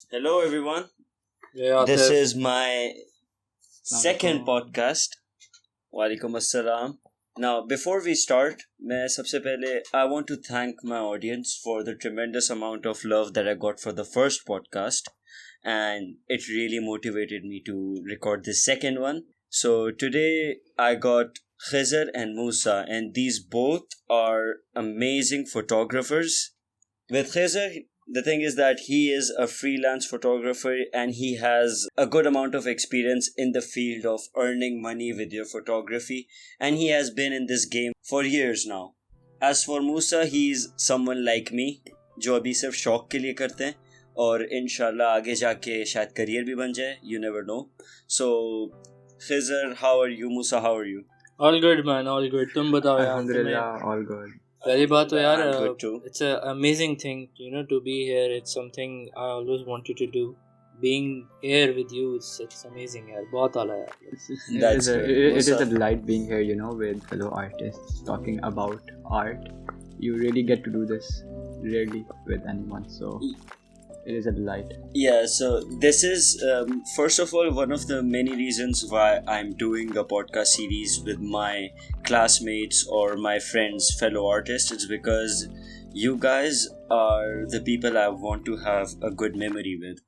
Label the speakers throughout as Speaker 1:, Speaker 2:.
Speaker 1: Hello, everyone.
Speaker 2: Yeah,
Speaker 1: This
Speaker 2: Atif.
Speaker 1: is my second podcast. Walaikum assalam. Now, before we start, I want to thank my audience for the tremendous amount of love that I got for the first podcast, and it really motivated me to record the second one. So today I got Khizer and Musa, and these both are amazing photographers. With Khizer, the thing is that he is a freelance photographer and he has a good amount of experience in the field of earning money with your photography, and he has been in this game for years now. As for Musa, he is someone like me जो अभी सिर्फ शौक के लिए करते हैं और इंशाल्लाह आगे जाके शायद करियर भी बन जाए. You never know. So Khizer, how are you? Musa, how are you?
Speaker 2: All good, man. All good. तुम बताओ यार.
Speaker 3: Alhamdulillah, all good.
Speaker 2: पहली बात तो यार,
Speaker 1: I'm good too.
Speaker 2: it's an amazing thing, to be here. It's something I always wanted to do. Being here with you, it's amazing, यार. बहुत आला यार.
Speaker 1: That's good.
Speaker 3: It is
Speaker 1: Musa.
Speaker 3: a delight being here, with fellow artists talking about art. You really get to do this rarely with anyone, so it is a delight.
Speaker 1: Yeah, so this is first of all one of the many reasons why I'm doing a podcast series with my classmates or my friends, fellow artists. It's because you guys are the people I want to have a good memory with.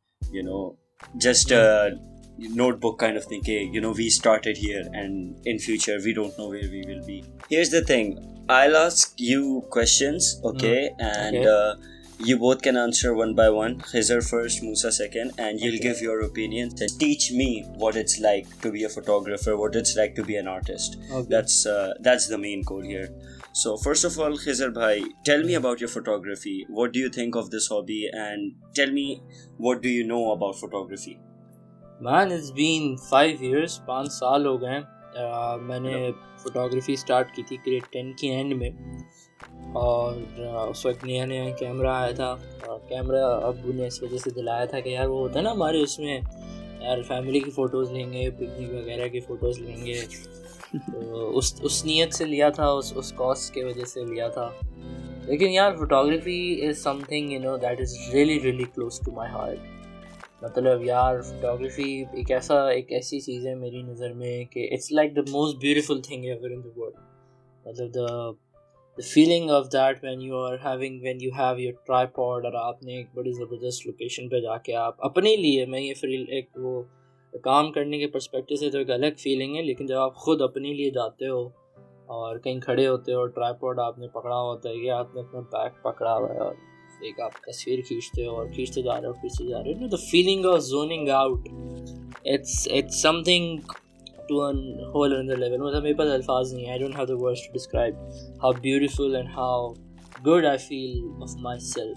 Speaker 1: Just a notebook kind of thing. Okay, we started here, and in future we don't know where we will be. Here's the thing: I'll ask you questions, okay, and.
Speaker 2: Okay.
Speaker 1: You both can answer one by one. Khizer first, Musa second, and you'll give your opinions and teach me what it's like to be a photographer, what it's like to be an artist.
Speaker 2: Okay.
Speaker 1: That's the main goal here. So first of all, Khizer bhai, tell me about your photography. What do you think of this hobby, and tell me what do you know about photography?
Speaker 2: Man, it's been 5 years. 5 साल हो गए हैं. मैंने photography start की थी grade 10 की and में, और उस वक्त नया नया कैमरा आया था. कैमरा अब्बू ने इस वजह से दिलाया था कि यार वो होता है ना हमारे उसमें, यार फैमिली की फ़ोटोज़ लेंगे, पिकनिक वगैरह की फ़ोटोज़ लेंगे. तो उस नीयत से लिया था, उस कॉस्ट के वजह से लिया था. लेकिन यार photography is something that is really really close to my heart. मतलब यार फोटोग्राफी एक ऐसी चीज़ है मेरी नज़र में कि it's like the most beautiful thing ever in the world. मतलब the feeling of that when you have your tripod और आपने एक बड़ी ज़बरदस्त लोकेशन पे जाके आप अपने लिए, मैं ये फील एक वो काम करने के पर्सपेक्टिव से तो एक अलग फीलिंग है, लेकिन जब आप ख़ुद अपने लिए जाते हो और कहीं खड़े होते हो और ट्राइपॉड आपने पकड़ा होता है या आपने अपना बैग पकड़ा हुआ है और एक आप तस्वीर खींचते हो और खींचते जा रहे हो, the feeling of zoning out, it's something to a whole another level. मतलब मेरे पास अल्फाज नहीं है. I don't have the words to describe how beautiful and how good I feel of myself.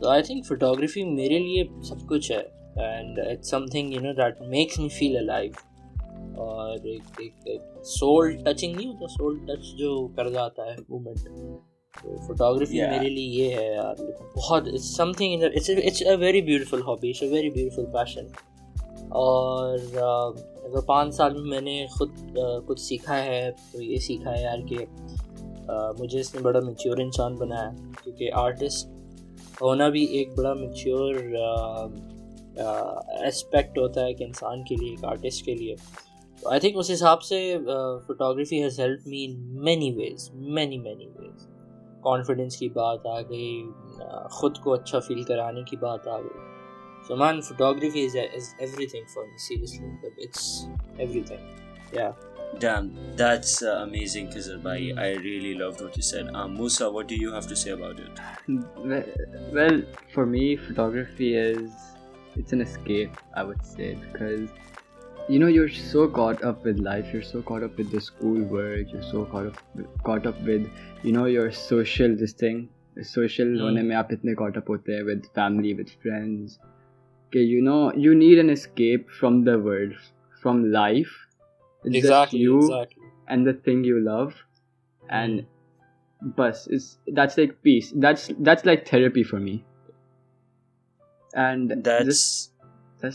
Speaker 2: So I think photography मेरे लिए सब कुछ है, and it's something that makes me feel alive. और एक soul touching नहीं होता, soul touch जो कर जाता है moment. तो photography मेरे लिए ये है यार. बहुत it's something it's a very beautiful hobby. It's a very beautiful passion. और अगर 5 साल में मैंने ख़ुद कुछ सीखा है तो ये सीखा है यार कि मुझे इसने बड़ा मैच्योर इंसान बनाया, क्योंकि आर्टिस्ट होना भी एक बड़ा मैच्योर एस्पेक्ट होता है एक इंसान के लिए, एक आर्टिस्ट के लिए. तो आई थिंक उस हिसाब से photography has helped me in many ways. Confidence की बात आ गई, ख़ुद को अच्छा फील कराने की बात आ गई. So man, photography is everything for me, seriously. It's everything. Yeah.
Speaker 1: Damn, that's amazing, Khizer bhai. I really loved what you said. Musa, what do you have to say about it?
Speaker 3: Well, for me, photography it's an escape, I would say, because you're so caught up with life, you're so caught up with the school work, you're so caught up with your social होने में आप इतने caught up होते हैं with family, with friends. Okay, you need an escape from the world, from life. It's
Speaker 2: Exactly.
Speaker 3: and the thing you love, and that's like peace. That's like therapy for me. And that's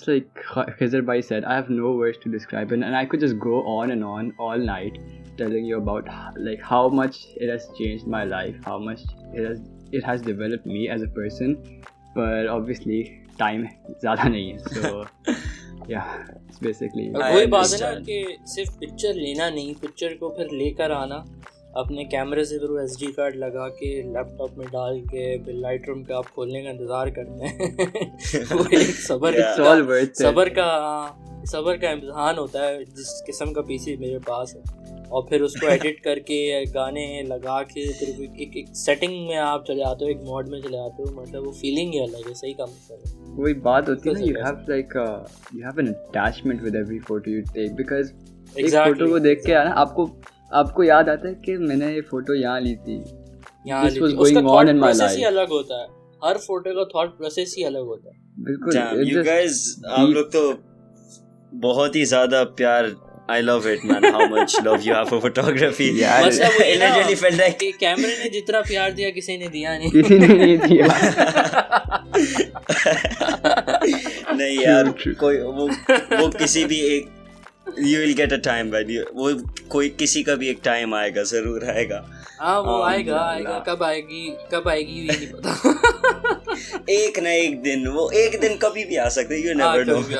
Speaker 3: like Khizer bhai said. I have no words to describe it, and I could just go on and on all night telling you about like how much it has changed my life, how much it has developed me as a person. But obviously time ज़्यादा नहीं है, so yeah, it's basically
Speaker 2: वही बात है ना कि सिर्फ picture लेना नहीं, पिक्चर को फिर लेकर आना अपने कैमरे से, फिर वो SD कार्ड लगा के लैपटॉप में डाल के फिर लाइट रूम का आप खोलने का इंतज़ार करते हैं वो एक सबर का इम्तिहान होता है जिस किस्म का पीसी मेरे पास है। और फिर उसको एडिट करके गाने लगा के फिर एक सेटिंग में आप चले आते हो, एक मोड में चले आते हो, मतलब वो फीलिंग ही अलग है। सही काम कर रहे हो।
Speaker 3: वही बात होती है ना, you have an attachment with every photo you take, because एक फोटो को देख के ना आपको याद आता है कि मैंने ये फोटो यहाँ ली थी,
Speaker 2: उसका थॉट प्रोसेस ही अलग होता है, हर फोटो का थॉट प्रोसेस ही अलग होता है।
Speaker 3: बिल्कुल।
Speaker 1: You guys, आप लोग तो बहुत ही ज़्यादा प्यार, I love it man, how much love you have for photography.
Speaker 2: मतलब
Speaker 1: it literally felt like
Speaker 2: कैमरे ने जितना प्यार दिया किसी ने दिया नहीं।
Speaker 3: किसी ने नहीं दिया।
Speaker 1: नहीं यार, कोई वो किसी भी एक you will get a time when वो कोई किसी का भी एक टाइम आएगा, जरूर आएगा।
Speaker 2: हाँ वो आएगा, कब आएगी ये नहीं पता।
Speaker 1: एक ना एक दिन, वो एक दिन कभी भी आ सकता है, you never know।
Speaker 2: कभी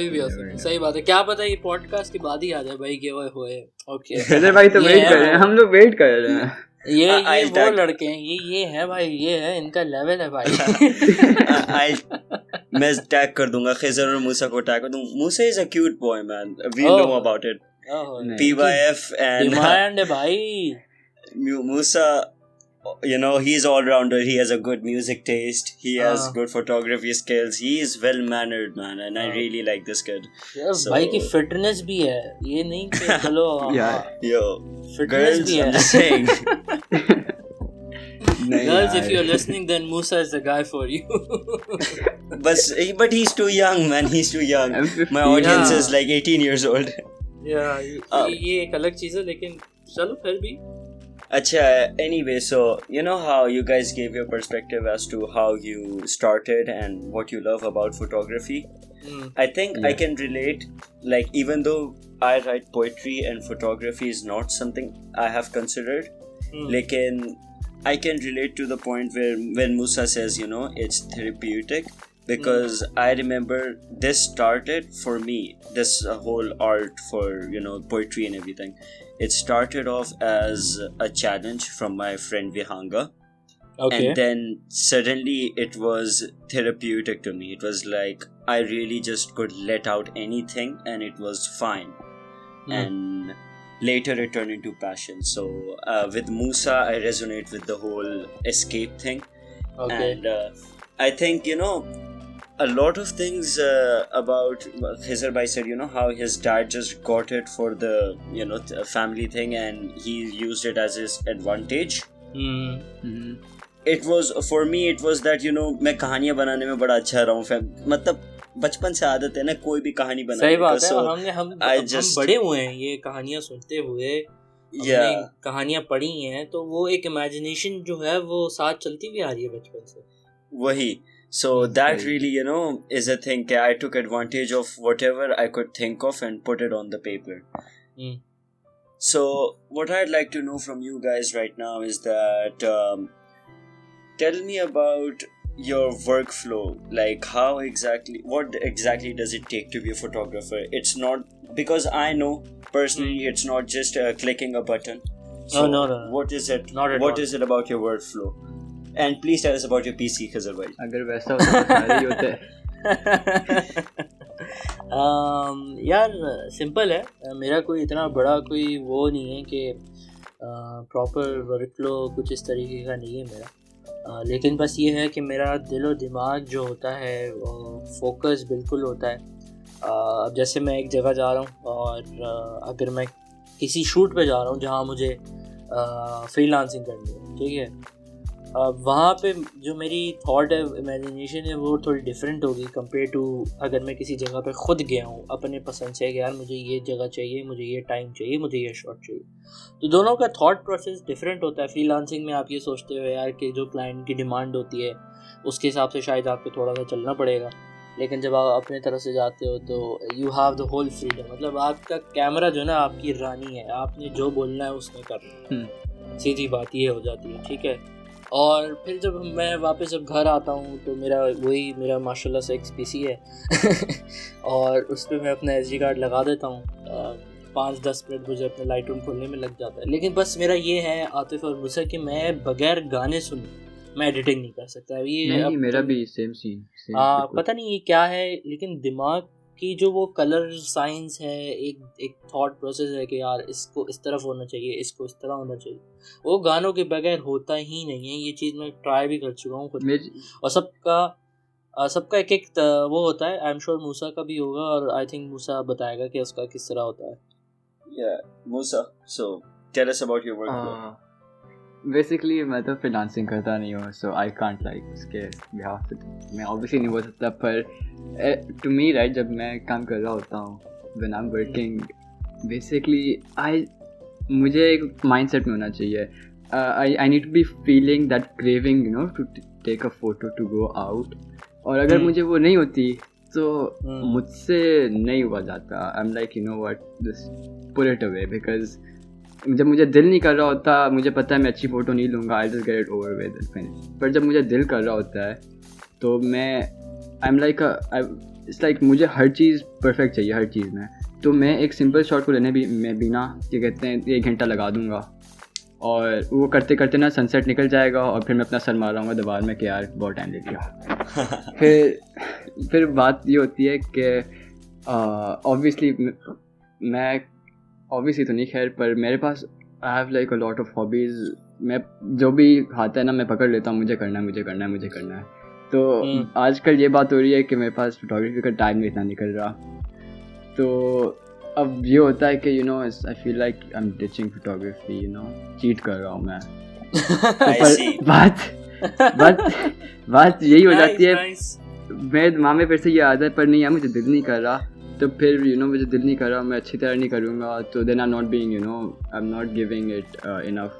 Speaker 2: भी आ सकता है। सही बात है, क्या पता ये पॉडकास्ट के बाद ही आ जाए भाई के होए। ओके
Speaker 3: खिज़र भाई तो वेट कर रहे हैं, हम लोग वेट कर रहे हैं।
Speaker 2: ये वो लड़के हैं, ये है भाई, ये है इनका लेवल है भाई।
Speaker 1: मैं टैग कर दूंगा, खिज़र और मूसा को टैग कर दूंगा। Musa is a cute boy man, we know about it. PYF and
Speaker 2: भाई
Speaker 1: Musa, you know, he's all rounder. He has a good music taste, he has good photography skills, he is well mannered man, and I really like this kid.
Speaker 2: So, भाई की fitness भी है, ये नहीं कि चलो
Speaker 1: yo
Speaker 2: fitness भी है।
Speaker 1: I'm just saying
Speaker 2: girls, if you're listening, then Musa is the guy for you.
Speaker 1: but he's too young man, he's too young. My audience is like 18 years old.
Speaker 2: ये एक अलग चीज है, लेकिन चलो फिर भी
Speaker 1: अच्छा। Anyway, so you know how you guys gave your perspective as to how you started and what you love about photography. I think I can relate, like even though I write poetry and photography is not something I have considered, lekin I can relate to the point where when Musa says, you know, it's therapeutic, because I remember this started for me, this whole art for, you know, poetry and everything. It started off as a challenge from my friend Vihanga. Okay. And then suddenly it was therapeutic to me. It was like I really just could let out anything and it was fine. And later it turned into passion. So with Musa, I resonate with the whole escape thing. Okay. And I think, you know, a lot of things about Khizer Bhai said, you know, how his dad just got it for the, you know, family thing, and he used it as his advantage. It was, for me, it was that, you know, मैं कहानियाँ बनाने में बड़ा अच्छा रहा हूँ, मतलब बचपन से आदत है ना कोई भी कहानी बनाने।
Speaker 2: सही बात है, हम बड़े हुए हैं ये कहानियाँ सुनते हुए, हमने कहानियाँ पढ़ी हैं, तो वो एक इमेजिनेशन जो है वो साथ चलती भी आ रही है बचपन से।
Speaker 1: वही, so that really, you know, is a thing. I took advantage of whatever I could think of and put it on the paper. So what I'd like to know from you guys right now is that tell me about your workflow, like what exactly does it take to be a photographer? It's not, because I know personally it's not just clicking a button. So
Speaker 2: no.
Speaker 1: What is it?
Speaker 2: What
Speaker 1: is it about your workflow? And please tell us about your PC, Khizer bhai.
Speaker 3: अगर वैसा होता तो सारे ही होते।
Speaker 2: यार simple है, मेरा कोई इतना बड़ा कोई वो नहीं है कि प्रॉपर वर्कफ्लो कुछ इस तरीके का नहीं है मेरा, लेकिन बस ये है कि मेरा दिलो दिमाग जो होता है फोकस बिल्कुल होता है। अब जैसे मैं एक जगह जा रहा हूँ और अगर मैं किसी शूट पे जा रहा हूँ जहाँ मुझे फ्रीलांसिंग करनी है, ठीक है, वहाँ पे जो मेरी थॉट है, इमेजिनेशन है, वो थोड़ी डिफरेंट होगी कंपेयर टू अगर मैं किसी जगह पे खुद गया हूँ अपने पसंद से कि यार मुझे ये जगह चाहिए, मुझे ये टाइम चाहिए, मुझे ये शॉट चाहिए। तो दोनों का थॉट प्रोसेस डिफरेंट होता है। फ्रीलांसिंग में आप ये सोचते हो यार कि जो क्लाइंट की डिमांड होती है उसके हिसाब से शायद आपको थोड़ा सा चलना पड़ेगा, लेकिन जब आप अपने तरफ से जाते हो तो you have the whole freedom, मतलब आपका कैमरा जो है ना आपकी रानी है, आपने जो बोलना है उसमें करना है। सीधी बात ये हो जाती है, ठीक है। और फिर जब मैं वापस जब घर आता हूँ तो मेरा माशाल्लाह से एक पीसी है और उस पर मैं अपना SD कार्ड लगा देता हूँ। 5-10 मिनट मुझे अपने लाइट रूम खोलने में लग जाता है। लेकिन बस मेरा ये है आतिफ और मूसा कि मैं बगैर गाने सुने मैं एडिटिंग नहीं कर सकता। ये
Speaker 3: नहीं मेरा भी सेम सीन
Speaker 2: पता नहीं ये क्या है, लेकिन दिमाग की जो वो कलर साइंस है, एक थॉट प्रोसेस है कि यार इसको इस तरफ होना चाहिए, इसको इस तरह होना चाहिए, वो गानों के बगैर होता ही नहीं है। ये चीज़ मैं ट्राई भी कर चुका हूँ खुद। और सबका एक वो होता है। आई एम श्योर मूसा का भी होगा और आई थिंक मूसा बताएगा कि उसका किस तरह होता है।
Speaker 1: Musa, so tell us about your work.
Speaker 3: Basically मैं तो फ्रीलांसिंग करता नहीं हूँ, सो आई कांट लाइक उसके बिहाफ पे मैं ऑब्वियसली नहीं बोल सकता, पर टू मी राइट जब मैं काम कर रहा होता हूँ when I am working, basically मुझे एक माइंडसेट में होना चाहिए। I need to be feeling that craving you know to take a photo to go out, और अगर मुझे वो नहीं होती तो मुझसे नहीं हुआ जाता। I am like you know what, just put it away, because जब मुझे दिल नहीं कर रहा होता, मुझे पता है मैं अच्छी फ़ोटो नहीं लूँगा, I just get it over with and finish. पर जब मुझे दिल कर रहा होता है तो मैं I am like it's like मुझे हर चीज़ परफेक्ट चाहिए हर चीज़ में। तो मैं एक सिंपल शॉट को लेने भी मैं बिना क्या कहते हैं 1 घंटा लगा दूँगा, और वो करते करते ना सनसेट निकल जाएगा और फिर मैं अपना सर मार रहा दीवार में कि यार बहुत टाइम ले लिया। फिर बात ये होती है कि ऑब्वियसली मैं ऑब्वियसली तो नहीं खैर, पर मेरे पास I have like a lot of hobbies. मैं जो भी आता है ना मैं पकड़ लेता हूँ, मुझे करना है। तो आजकल ये बात हो रही है कि मेरे पास फोटोग्राफी का टाइम नहीं इतना निकल रहा, तो अब ये होता है कि you know I feel like I M ditching photography, you know cheat कर रहा हूँ मैं। तो बात यही हो जाती है, मेरे दिमाग में फिर से ये आता है पर नहीं यार मुझे दिल नहीं कर रहा, तो फिर यू नो मुझे दिल नहीं कर रहा, मैं अच्छी तरह नहीं करूँगा, तो then I am not being you know I am not giving it enough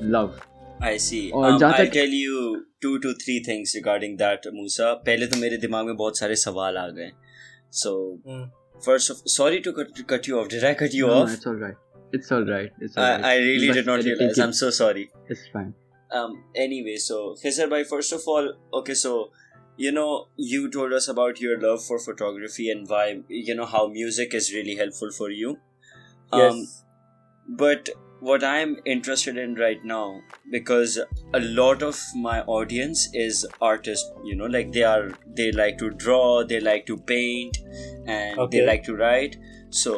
Speaker 3: love.
Speaker 1: I see. I'll tell you 2 to 3 things regarding that, Musa. पहले तो मेरे दिमाग में बहुत सारे सवाल आ गए. So first of, sorry to cut you off. Did I cut you off?
Speaker 3: No, it's all right.
Speaker 1: I really did not realize. I'm so sorry.
Speaker 3: It's fine.
Speaker 1: Anyway, so Khizer bhai, first of all, okay, so you know you told us about your love for photography and why, you know, how music is really helpful for you.
Speaker 2: Yes.
Speaker 1: But what I'm interested in right now, because a lot of my audience is artists, you know, like they like to draw, they like to paint, and they like to write. So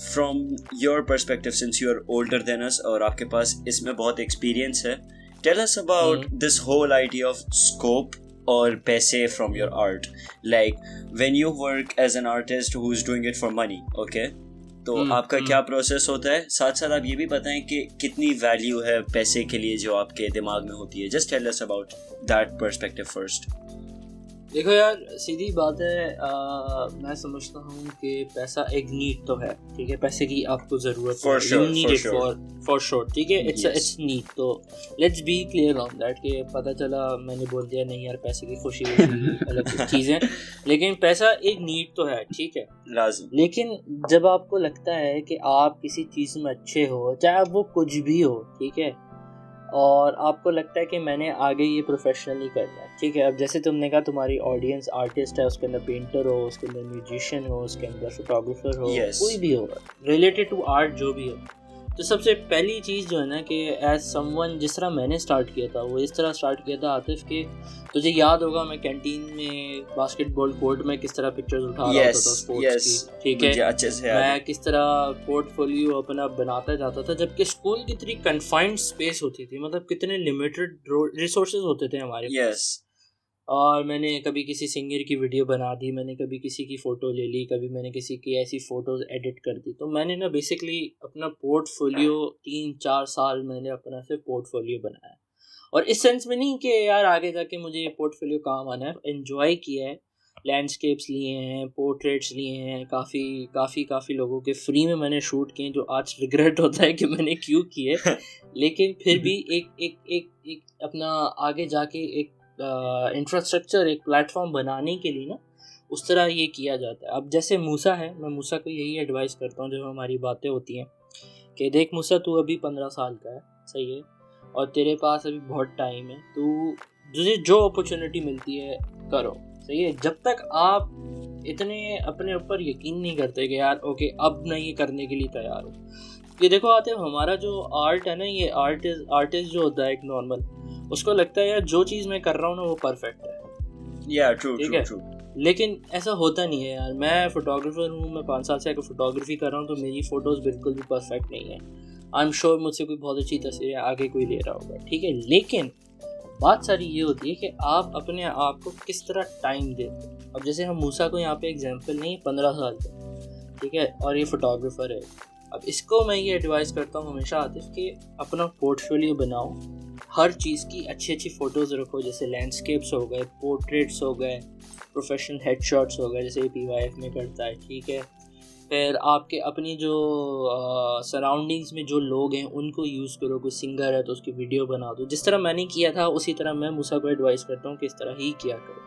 Speaker 1: from your perspective, since you're older than us और आपके पास इसमें बहुत experience है, tell us about this whole idea of scope और पैसे from your art. Like when you work as an artist who's doing it for money, okay? तो आपका क्या प्रोसेस होता है, साथ साथ आप ये भी बताएं कि कितनी वैल्यू है पैसे के लिए जो आपके दिमाग में होती है. Just tell us about that perspective first.
Speaker 2: देखो यार सीधी बात है, मैं समझता हूँ कि पैसा एक नीड तो है, ठीक है, पैसे की आपको ज़रूरत है, फॉर श्योर, ठीक है, इट्स नीड. तो let's be clear on that कि पता चला मैंने बोल दिया नहीं यार पैसे की खुशी अलग चीज़ें, लेकिन पैसा एक नीड तो है, ठीक है,
Speaker 1: लाज़िम.
Speaker 2: लेकिन जब आपको लगता है कि आप किसी चीज़ में अच्छे हो, चाहे वो कुछ भी हो, ठीक है, और आपको लगता है कि मैंने आगे ये प्रोफेशनली करना है, ठीक है. अब जैसे तुमने कहा तुम्हारी ऑडियंस आर्टिस्ट है, उसके अंदर पेंटर हो, उसके अंदर म्यूजिशियन हो, उसके अंदर फोटोग्राफर हो, कोई भी हो रिलेटेड टू आर्ट जो भी हो, तो सबसे पहली चीज़ जो है ना कि एज समवन जिस तरह मैंने स्टार्ट किया था वो इस तरह स्टार्ट किया था आतिफ के, तुझे याद होगा मैं कैंटीन में बास्केटबॉल कोर्ट में किस तरह पिक्चर्स उठा रहा होता था स्पोर्ट्स की, ठीक है, अच्छे से मैं किस तरह पोर्टफोलियो अपना बनाता जाता था, जबकि स्कूल कितनी कन्फाइंड स्पेस होती थी, मतलब कितने लिमिटेड रिसोर्सेज होते थे हमारे पास. और मैंने कभी किसी सिंगर की वीडियो बना दी, मैंने कभी किसी की फ़ोटो ले ली, कभी मैंने किसी की ऐसी फ़ोटोज़ एडिट कर दी. तो मैंने ना बेसिकली अपना पोर्टफोलियो 3-4 साल मैंने अपना सिर्फ पोर्टफोलियो बनाया, और इस सेंस में नहीं कि यार आगे जाके मुझे ये पोर्टफोलियो काम आना है, एंजॉय किया है, लैंडस्केप्स लिए हैं, पोर्ट्रेट्स लिए हैं, काफ़ी लोगों के फ्री में मैंने शूट किए, जो आज रिग्रेट होता है कि मैंने क्यों किए, लेकिन फिर भी एक अपना आगे जाके एक इंफ्रास्ट्रक्चर, एक प्लेटफॉर्म बनाने के लिए ना उस तरह ये किया जाता है. अब जैसे मूसा है, मैं मूसा को यही एडवाइस करता हूँ जब हमारी बातें होती हैं कि देख मूसा तू अभी 15 साल का है, सही है, और तेरे पास अभी बहुत टाइम है, तो तुझे जो अपॉर्चुनिटी मिलती है करो, सही है। जब तक आप इतने अपने ऊपर यकीन नहीं करते कि यार ओके अब मैं ये करने के लिए तैयार हूँ। ये देखो आते हमारा जो आर्ट है ना, ये आर्टिस्ट जो होता है एक नॉर्मल, उसको लगता है यार जो चीज़ मैं कर रहा हूँ ना वो परफेक्ट है, ठीक है। लेकिन ऐसा होता नहीं है यार। मैं फोटोग्राफर हूँ, मैं 5 साल से आकर फोटोग्राफी कर रहा हूँ, तो मेरी फ़ोटोज़ बिल्कुल भी परफेक्ट नहीं है। आई एम श्योर मुझसे कोई बहुत अच्छी तस्वीरें आगे कोई ले रहा होगा, ठीक है। लेकिन बात सारी ये होती है कि आप अपने आप को किस तरह टाइम देते हो। अब जैसे हम मूसा को यहाँ पे एग्जांपल नहीं, 15 साल का, ठीक है, और ये फोटोग्राफर है। अब इसको मैं ये एडवाइस करता हूँ हमेशा आतिफ कि अपना पोर्टफोलियो बनाओ, हर चीज़ की अच्छी अच्छी फ़ोटोज़ रखो, जैसे लैंडस्केप्स हो गए, पोर्ट्रेट्स हो गए, प्रोफेशनल हेडशॉट्स हो गए जैसे PYF में करता है, ठीक है। फिर आपके अपनी जो सराउंडिंग्स में जो लोग हैं उनको यूज़ करो, कोई सिंगर है तो उसकी वीडियो बना दो। जिस तरह मैंने किया था उसी तरह मैं मूसा को एडवाइस करता हूँ कि इस तरह ही किया करो,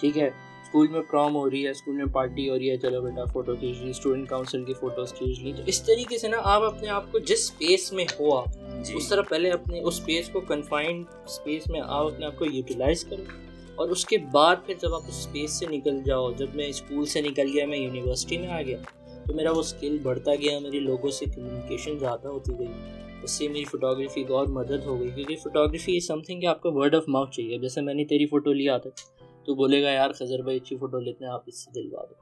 Speaker 2: ठीक है। स्कूल में प्रॉम हो रही है, स्कूल में पार्टी हो रही है, चलो बेटा फ़ोटो खींच ली, स्टूडेंट काउंसिल की फ़ोटोज़ खींच ली। तो इस तरीके से ना आप अपने आप को जिस स्पेस में हो आप उस तरह पहले अपने उस स्पेस को, कन्फाइंड स्पेस में आप अपने आप को यूटिलाइज़ करो, और उसके बाद फिर जब आप उस स्पेस से निकल जाओ, जब मैं स्कूल से निकल गया, मैं यूनिवर्सिटी में आ गया, तो मेरा वो स्किल बढ़ता गया, मेरी लोगों से कम्युनिकेशन ज़्यादा होती गई, उससे मेरी फ़ोटोग्राफी को और मदद हो गई। क्योंकि फ़ोटोग्राफी इज़ समथिंग कि आपको वर्ड ऑफ माउथ चाहिए। जैसे मैंने तेरी फ़ोटो लिया था, तो बोलेगा यार खज़र भाई अच्छी फ़ोटो लेते हैं, आप इससे दिलवा दो।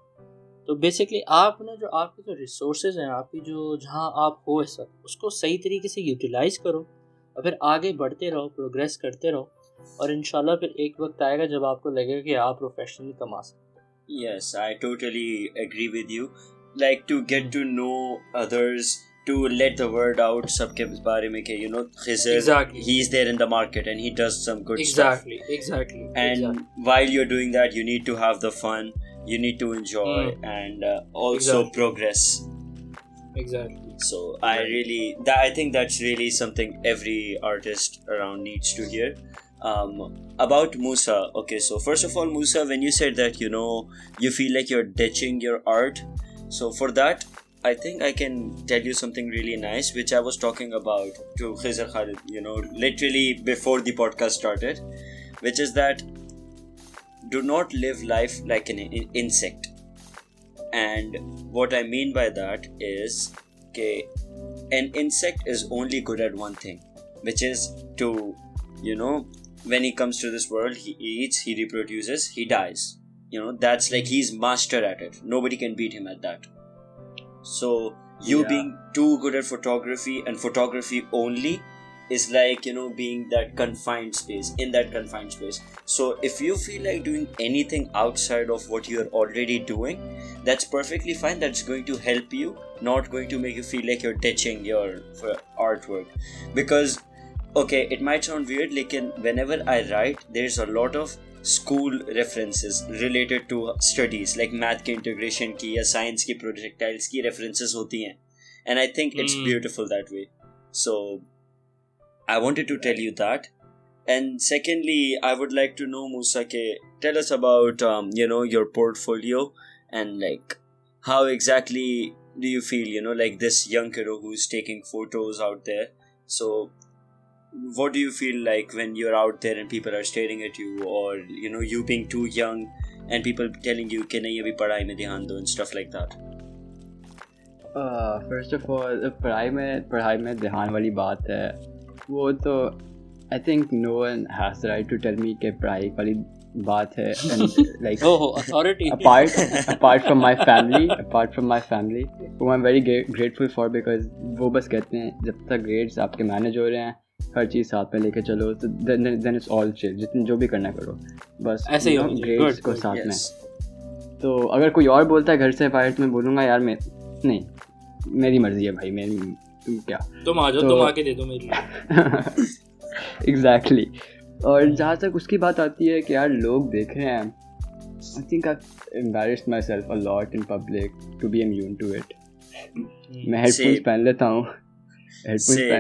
Speaker 2: तो बेसिकली आप ना जो आपके जो रिसोर्सेज हैं, आपकी जो जहाँ आप हो इस वक्त, उसको सही तरीके से यूटिलाइज़ करो और फिर आगे बढ़ते रहो, प्रोग्रेस करते रहो, और इंशाल्लाह फिर एक वक्त आएगा जब आपको लगेगा कि आप प्रोफेशनली कमा सकते हो।
Speaker 1: Yes, I totally agree with you. Like to get to know others, to let the word out सबके बारे में कि Khizer,
Speaker 2: Exactly.
Speaker 1: he's there in the market and he does some good
Speaker 2: Exactly.
Speaker 1: and while you're doing that you need to have the fun, you need to enjoy and also progress.
Speaker 2: Exactly.
Speaker 1: So I think that's really something every artist around needs to hear. About Moosa, okay, so first of all, Moosa, when you said that you feel like you're ditching your art, so for that I think I can tell you something really nice which I was talking about to Khizer Khalid, literally before the podcast started, which is that do not live life like an insect. And what I mean by that is okay, an insect is only good at one thing, which is to when he comes to this world, he eats, he reproduces, he dies. That's like he's master at it. Nobody can beat him at that. So being too good at photography and photography only is like being that confined space, in that confined space. So if you feel like doing anything outside of what you're already doing, that's perfectly fine. That's going to help you, not going to make you feel like you're ditching your artwork. Because okay, it might sound weird, lekin whenever I write, there's a lot of school references related to studies, like math ki integration ki ya science ki projectiles ki references hoti hain, and I think it's beautiful that way. So I wanted to tell you that. And secondly, I would like to know, Moosa, tell us about your portfolio, and like how exactly do you feel like this young kiddo who's taking photos out there. So what do you feel like when you're out there and people are staring at you, or you being too young and people telling you कि नहीं अभी पढ़ाई में ध्यान दो and stuff like that?
Speaker 3: First of all, पढ़ाई में ध्यान वाली बात है, वो तो I think no one has the right to tell me कि पढ़ाई वाली बात है, and like
Speaker 2: authority
Speaker 3: apart from my family who I'm very grateful for, because वो बस कहते हैं जब तक grades आपके manage हो रहे हैं, हर चीज़ साथ में लेके चलो, तो then it's all chill, जितने जो भी करना करो, बस
Speaker 2: ऐसे ही
Speaker 3: grades को साथ में. तो अगर कोई और बोलता है घर से बाहर, तो मैं बोलूँगा यार मैं नहीं, मेरी मर्जी है भाई, तुम क्या,
Speaker 2: तुम आ जाओ, तुम आके दे दो मेरे लिए.
Speaker 3: Exactly. और जहाँ तक उसकी बात आती है कि यार लोग देख रहे हैं, I think I've embarrassed myself a lot in public to be immune to it. मैं हेडफोन्स पहन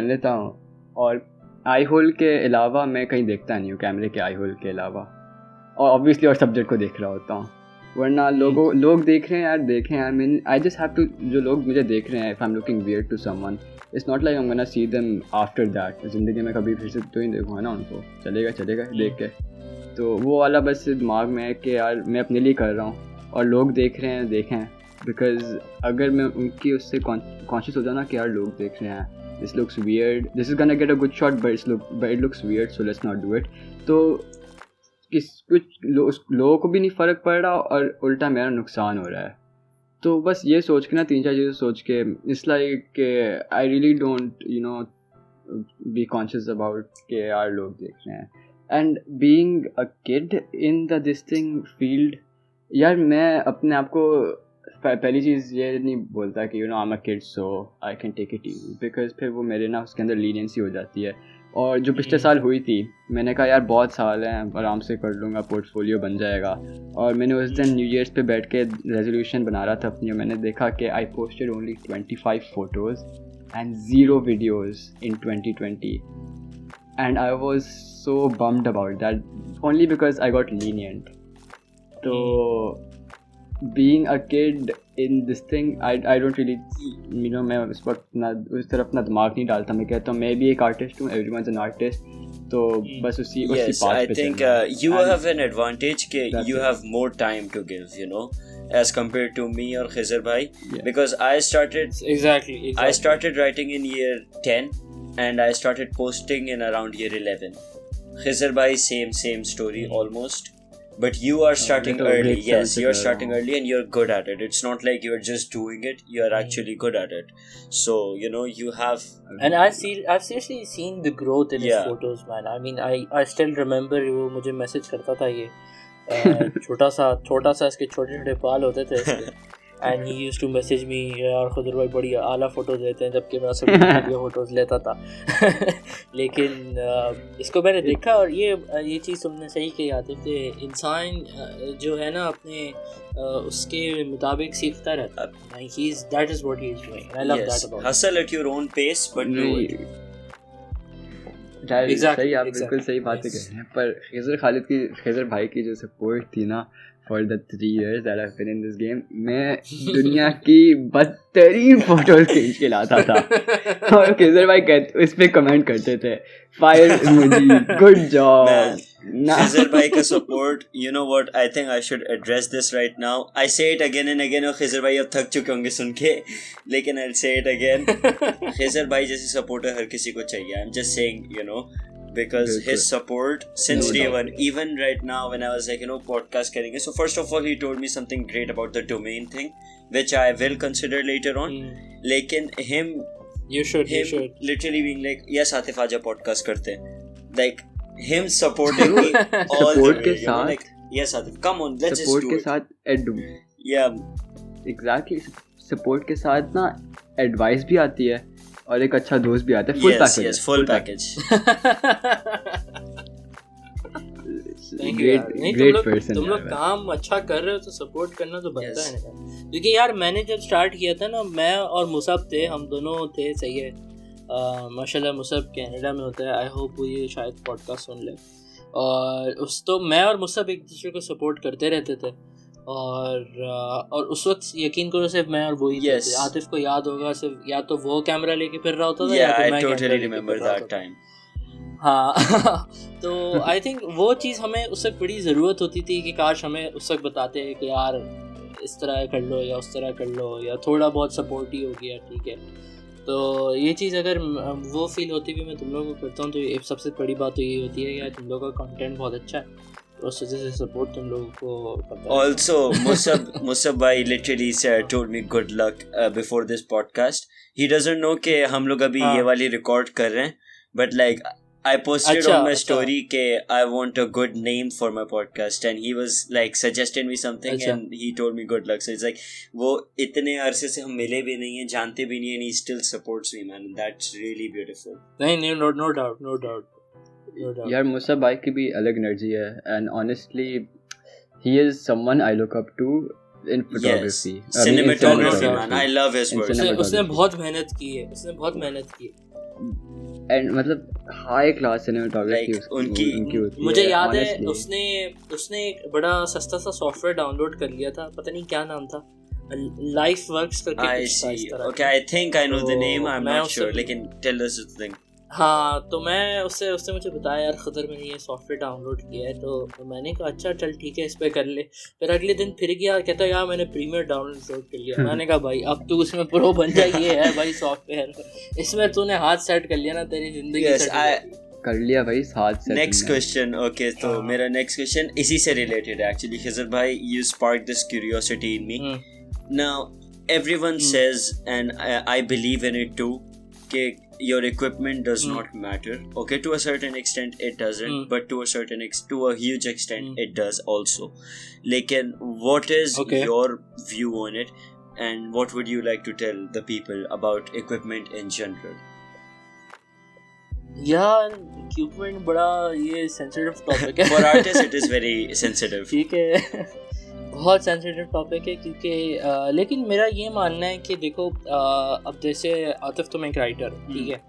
Speaker 3: लेता हूँ और आई होल के अलावा मैं कहीं देखता नहीं हूँ, कैमरे के आई होल के अलावा, और ऑब्वियसली और सब्जेक्ट को देख रहा होता हूँ. वरना लोग देख रहे हैं यार, देखें I mean I just have to, जो लोग मुझे देख रहे हैं, if I am looking weird to someone, it's not like I am gonna see them after that, ज़िंदगी में कभी फिर से तो ही देखूँगा ना उनको, चलेगा देख के। तो वो वाला बस दिमाग में है कि यार मैं अपने लिए कर रहा हूँ और लोग देख रहे हैं, देखें, बिकॉज अगर मैं उनकी उससे कॉन्शियस हो जाऊँ ना कि यार लोग देख रहे हैं, this looks weird, this is gonna get a good shot but it looks weird so let's not do it, तो कुछ लोगों को भी नहीं फ़र्क पड़ रहा और उल्टा मेरा नुकसान हो रहा है। तो बस ये सोच के ना, 3-4 चीज़ें सोच के, it's like I really don't you know be conscious about के यार लोग देख रहे हैं। And being a kid in the this thing field, यार मैं अपने आप को पहली चीज़ ये नहीं बोलता कि you know I am a kid so I can take it easy, because फिर वो मेरे ना उसके अंदर लीनियंसी हो जाती है। और जो पिछले साल हुई थी, मैंने कहा यार बहुत साल हैं, आराम से कर लूँगा, पोर्टफोलियो बन जाएगा। और मैंने उस दिन न्यू ईयर्स पे बैठ के रेजोल्यूशन बना रहा था अपनी, और मैंने देखा कि I posted only 25 photos and 0 videos in 2020 and I was so bummed about that only because I got lenient. तो being a kid in this thing, I don't really, you know, मैं उस वक्त ना उस तरफ अपना दिमाग नहीं डालता। मैं कहता हूँ मैं भी एक आर्टिस्ट हूँ, everyone's an artist, तो बस उसी पाथ पे चलना।
Speaker 1: I think you have an advantage कि you have more time to give, you know, as compared to me or Khizer bhai, because I started
Speaker 2: exactly
Speaker 1: I started writing in year 10 and I started posting in around year 11. Khizer bhai same story almost. But you are starting early. Yes, you're starting early and you're good at it. It's not like you're just doing it. You're actually good at it. So, you know, you have...
Speaker 2: And I've seriously seen the growth in his photos, man. I mean, I still remember वो मुझे message करता था ये छोटा सा इसके छोटे बाल होते थे इसके। And he used to message me, यार खुदर भाई बड़ी आला फ़ोटोज़ लेते हैं, जबकि मैं सब वीडियो फ़ोटोज़ लेता था। लेकिन इसको मैंने देखा और ये चीज़ तुमने सही कही आतिफ कि इंसान जो है ना अपने उसके मुताबिक सीखता रहता है। That is what he is doing. And I love that about him.
Speaker 1: Hustle at your own pace, but do it.
Speaker 3: सही, आप बिल्कुल सही बातें कह रहे हैं। पर खिज़र भाई की जो सपोर्ट थी ना for the 3 years that I've been in this game, मैं दुनिया की बदतरीन फोटोज खींच के लाता था और खिज़र भाई इस पे कमेंट करते थे, fire emoji, good job.
Speaker 1: Khizer bhai ka support, you know what, I think I should address this right now. I say it again and again और Khizer bhai अब थक चुके होंगे सुन के, लेकिन I'll say it again. Khizer bhai जैसी supporter हर किसी को चाहिए. I'm just saying, you know, because his support since day one, even right now when I was like, you know, podcast करेंगे. So first of all, he told me something great about the domain thing, which I will consider later on. लेकिन
Speaker 2: you should
Speaker 1: literally being like, yes Atif आजा podcast करते हैं, like him supporting me all the way, you know, like yes Atif come on let's just do it.
Speaker 3: support के
Speaker 1: साथ
Speaker 3: exactly support के साथ ना advice भी आती है और एक अच्छा दोस्त भी आता है,
Speaker 1: full package.
Speaker 3: great person.
Speaker 2: तुम लोग काम अच्छा कर रहे हो तो सपोर्ट करना तो बनता है ना, क्योंकि यार मैंने जब स्टार्ट किया था ना, मैं और मुसब थे, हम दोनों थे, सही है, माशाल्लाह मुसब कनाडा में होता है, आई होप वो ये शायद पॉडकास्ट सुन ले। और तो मैं और मुसब एक दूसरे को सपोर्ट करते रहते थे और उस वक्त यकीन करो सिर्फ मैं और वो ही थे। आतिफ को याद होगा, सिर्फ या तो वो कैमरा लेके फिर रहा होता था या तो मैं
Speaker 1: totally remember that time.
Speaker 2: हाँ तो आई थिंक वो चीज़ हमें उस वक्त बड़ी ज़रूरत होती थी कि काश हमें उस वक्त बताते हैं कि यार इस तरह कर लो या उस तरह कर लो, या थोड़ा बहुत सपोर्ट ही हो गया, ठीक है। तो ये चीज़ अगर वो फील होती भी मैं तुम लोगों को करता हूँ, तो सबसे बड़ी बात तो ये होती है कि यार तुम लोगों का कंटेंट बहुत अच्छा है, उस वजह से सपोर्ट तुम लोगों को पता है।
Speaker 1: Also Musab bhai literally told me good luck before this podcast. He doesn't know कि हम लोग अभी ये वाली रिकॉर्ड कर रहे हैं, but like I posted on my story कि I want a good name for my podcast, and he was like suggested me something and he told me good luck. So it's like वो इतने अरसे से हम मिले भी नहीं हैं, जानते भी नहीं हैं, and he still supports me, man. That's really beautiful.
Speaker 2: नहीं, no doubt.
Speaker 3: यार मुसब भाई की भी अलग एनर्जी है, and honestly he is someone I look up to in photography,
Speaker 1: cinematography, man. I love his work.
Speaker 2: उसने बहुत मेहनत की है,
Speaker 3: एंड मतलब हाई क्लास सिनेमेटोग्राफी
Speaker 1: Like, उनकी
Speaker 3: होती
Speaker 2: मुझे
Speaker 3: है,
Speaker 2: याद है
Speaker 3: honestly.
Speaker 2: उसने एक बड़ा सस्ता सा सॉफ्टवेयर डाउनलोड कर लिया था, पता नहीं क्या नाम था, लाइफ वर्क्स करके
Speaker 1: I
Speaker 2: कुछ था इस
Speaker 1: see.
Speaker 2: तरह
Speaker 1: Okay, I think I know the
Speaker 2: तो
Speaker 1: name. I'm
Speaker 2: मैं
Speaker 1: not
Speaker 2: उससे
Speaker 1: sure. लेकिन tell us the thing.
Speaker 2: हाँ, तो मैं उससे मुझे बताया यार खदर मैंने ये सॉफ्टवेयर डाउनलोड किया है, तो मैंने कहा अच्छा चल ठीक है इस पे कर ले। फिर अगले दिन फिर गया, कहता यार मैंने प्रीमियर डाउनलोड कर लिया। मैंने कहा भाई अब तू उसमें प्रो बन जा, ये है भाई सॉफ्टवेयर, इसमें तूने हाथ सेट कर लिया ना तेरी जिंदगी
Speaker 1: Yes,
Speaker 2: सेट हो
Speaker 1: I.
Speaker 2: जाएगी।
Speaker 3: कर लिया भाई साथ से
Speaker 1: Next question. Okay, तो
Speaker 2: हाँ।
Speaker 1: मेरा next question इसी से related है actually. खिज़र भाई, you sparked this curiosity in me. Now, everyone says, and I believe in it too, कि your equipment does not matter. Okay, to a certain extent it doesn't, but to a huge extent it does also. लेकिन what is your view on it, and what would you like to tell the people about equipment in general?
Speaker 2: यार equipment बड़ा ये sensitive topic है।
Speaker 1: For artists it is very sensitive.
Speaker 2: ठीक है, बहुत sensitive topic है क्योंकि लेकिन मेरा ये मानना है कि देखो अब जैसे आतिफ तुम एक राइटर, ठीक है,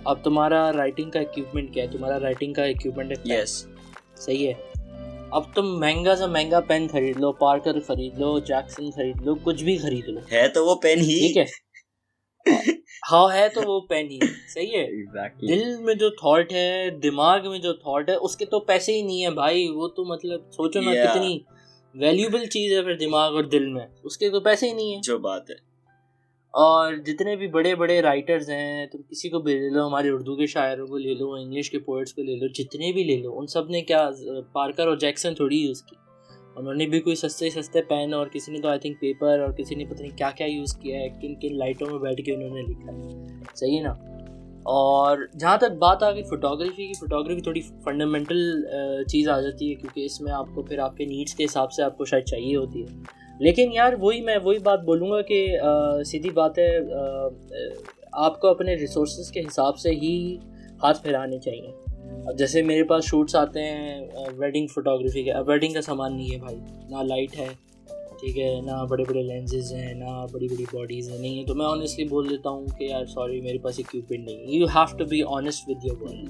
Speaker 2: अब तुम्हारा राइटिंग का इक्विपमेंट क्या है? तुम्हारा राइटिंग का इक्विपमेंट है पेन, सही है। अब तुम महंगा से महंगा पेन खरीद लो, पार्कर खरीद लो, जैक्सन खरीद लो, कुछ भी खरीद लो,
Speaker 1: है तो वो पेन ही,
Speaker 2: ठीक है। हाँ है तो वो पेन ही, सही है।
Speaker 3: Exactly.
Speaker 2: दिल में जो थॉट है, दिमाग में जो थॉट है, उसके तो पैसे ही नहीं है भाई। वो तो मतलब सोचो ना कितनी वैल्यूबल चीज़ है फिर दिमाग और दिल में, उसके तो पैसे ही नहीं है।
Speaker 1: जो बात है।
Speaker 2: और जितने भी बड़े बड़े राइटर्स हैं, तुम किसी को भी ले लो, हमारे उर्दू के शायरों को ले लो, इंग्लिश के पोइट्स को ले लो, जितने भी ले लो, उन सब ने क्या पार्कर और जैक्सन थोड़ी यूज़ की। उन्होंने भी कोई सस्ते पेन, और किसी ने तो आई थिंक पेपर, और किसी ने पता नहीं क्या क्या यूज़ किया है, किन किन लाइटों में बैठ के उन्होंने लिखा है, सही है ना। और जहाँ तक बात आ गई फोटोग्राफी की, फोटोग्राफी थोड़ी फंडामेंटल चीज़ आ जाती है, क्योंकि इसमें आपको फिर आपके नीड्स के हिसाब से आपको शायद चाहिए होती है। लेकिन यार मैं वही बात बोलूँगा कि सीधी बात है, आपको अपने रिसोर्सेज के हिसाब से ही हाथ फैलाने चाहिए। अब जैसे मेरे पास शूट्स आते हैं वेडिंग फोटोग्राफी के, अब वेडिंग का सामान नहीं है भाई, ना लाइट है, ठीक है, ना बड़े बड़े लेंसेज हैं, ना बड़ी बड़ी बॉडीज़ हैं, नहीं है, तो मैं ऑनेस्टली बोल देता हूँ कि यार सॉरी मेरे पास इक्विपमेंट नहीं है। You have to be honest with your work,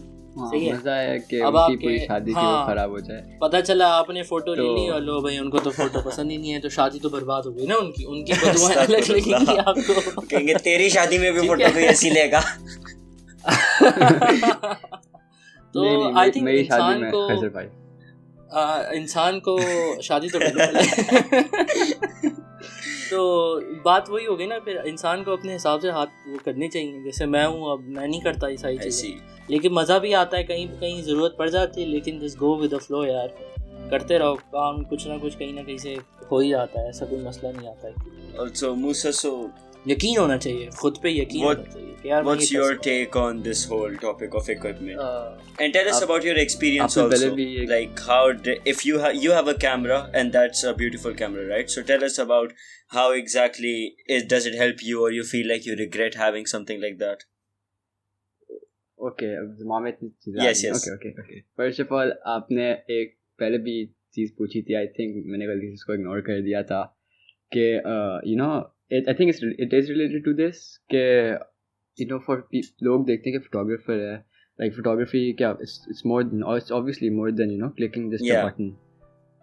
Speaker 2: सही है।
Speaker 3: मजा है कि
Speaker 2: अब
Speaker 3: उनकी पूरी शादी थी वो खराब हो जाए,
Speaker 2: पता चला आपने फोटो ले ली और लो भाई उनको तो फोटो पसंद ही नहीं है, तो शादी तो बर्बाद हो गई ना उनकी बदुआएं अलग लगेंगी आपको।
Speaker 1: कहेंगे तेरी शादी में भी फोटो कोई ऐसी लेगा।
Speaker 2: तो आई थिंक इंसान को शादी तो तो बात वही हो गई ना, फिर इंसान को अपने हिसाब से हाथ वो करने चाहिए। जैसे मैं हूँ, अब मैं नहीं करता ये सारी चीज़ें, लेकिन मज़ा भी आता है, कहीं ज़रूरत पड़ जाती है, लेकिन just go with the flow यार, करते रहो काम, कुछ ना कहीं से हो ही जाता है, ऐसा कोई मसला नहीं आता है।
Speaker 1: Also, Musa, so
Speaker 2: यकीन होना चाहिए, खुद पे यकीन होना चाहिए।
Speaker 1: What's your take on this whole topic of equipment? And tell us about your experience also. Like how if you have a camera, and that's a beautiful camera, right? So tell us about how exactly does it help you, or you feel like you regret having something like that?
Speaker 3: Okay,
Speaker 1: yes.
Speaker 3: Okay. First of all, आपने एक पहले भी चीज़ पूछी थी, I think मैंने गलती से इसको इग्नोर कर दिया था कि you know I think it is related to this कि you know for लोग देखते हैं कि photographer है, like photography क्या it's more than, or it's obviously more than you know clicking just a button.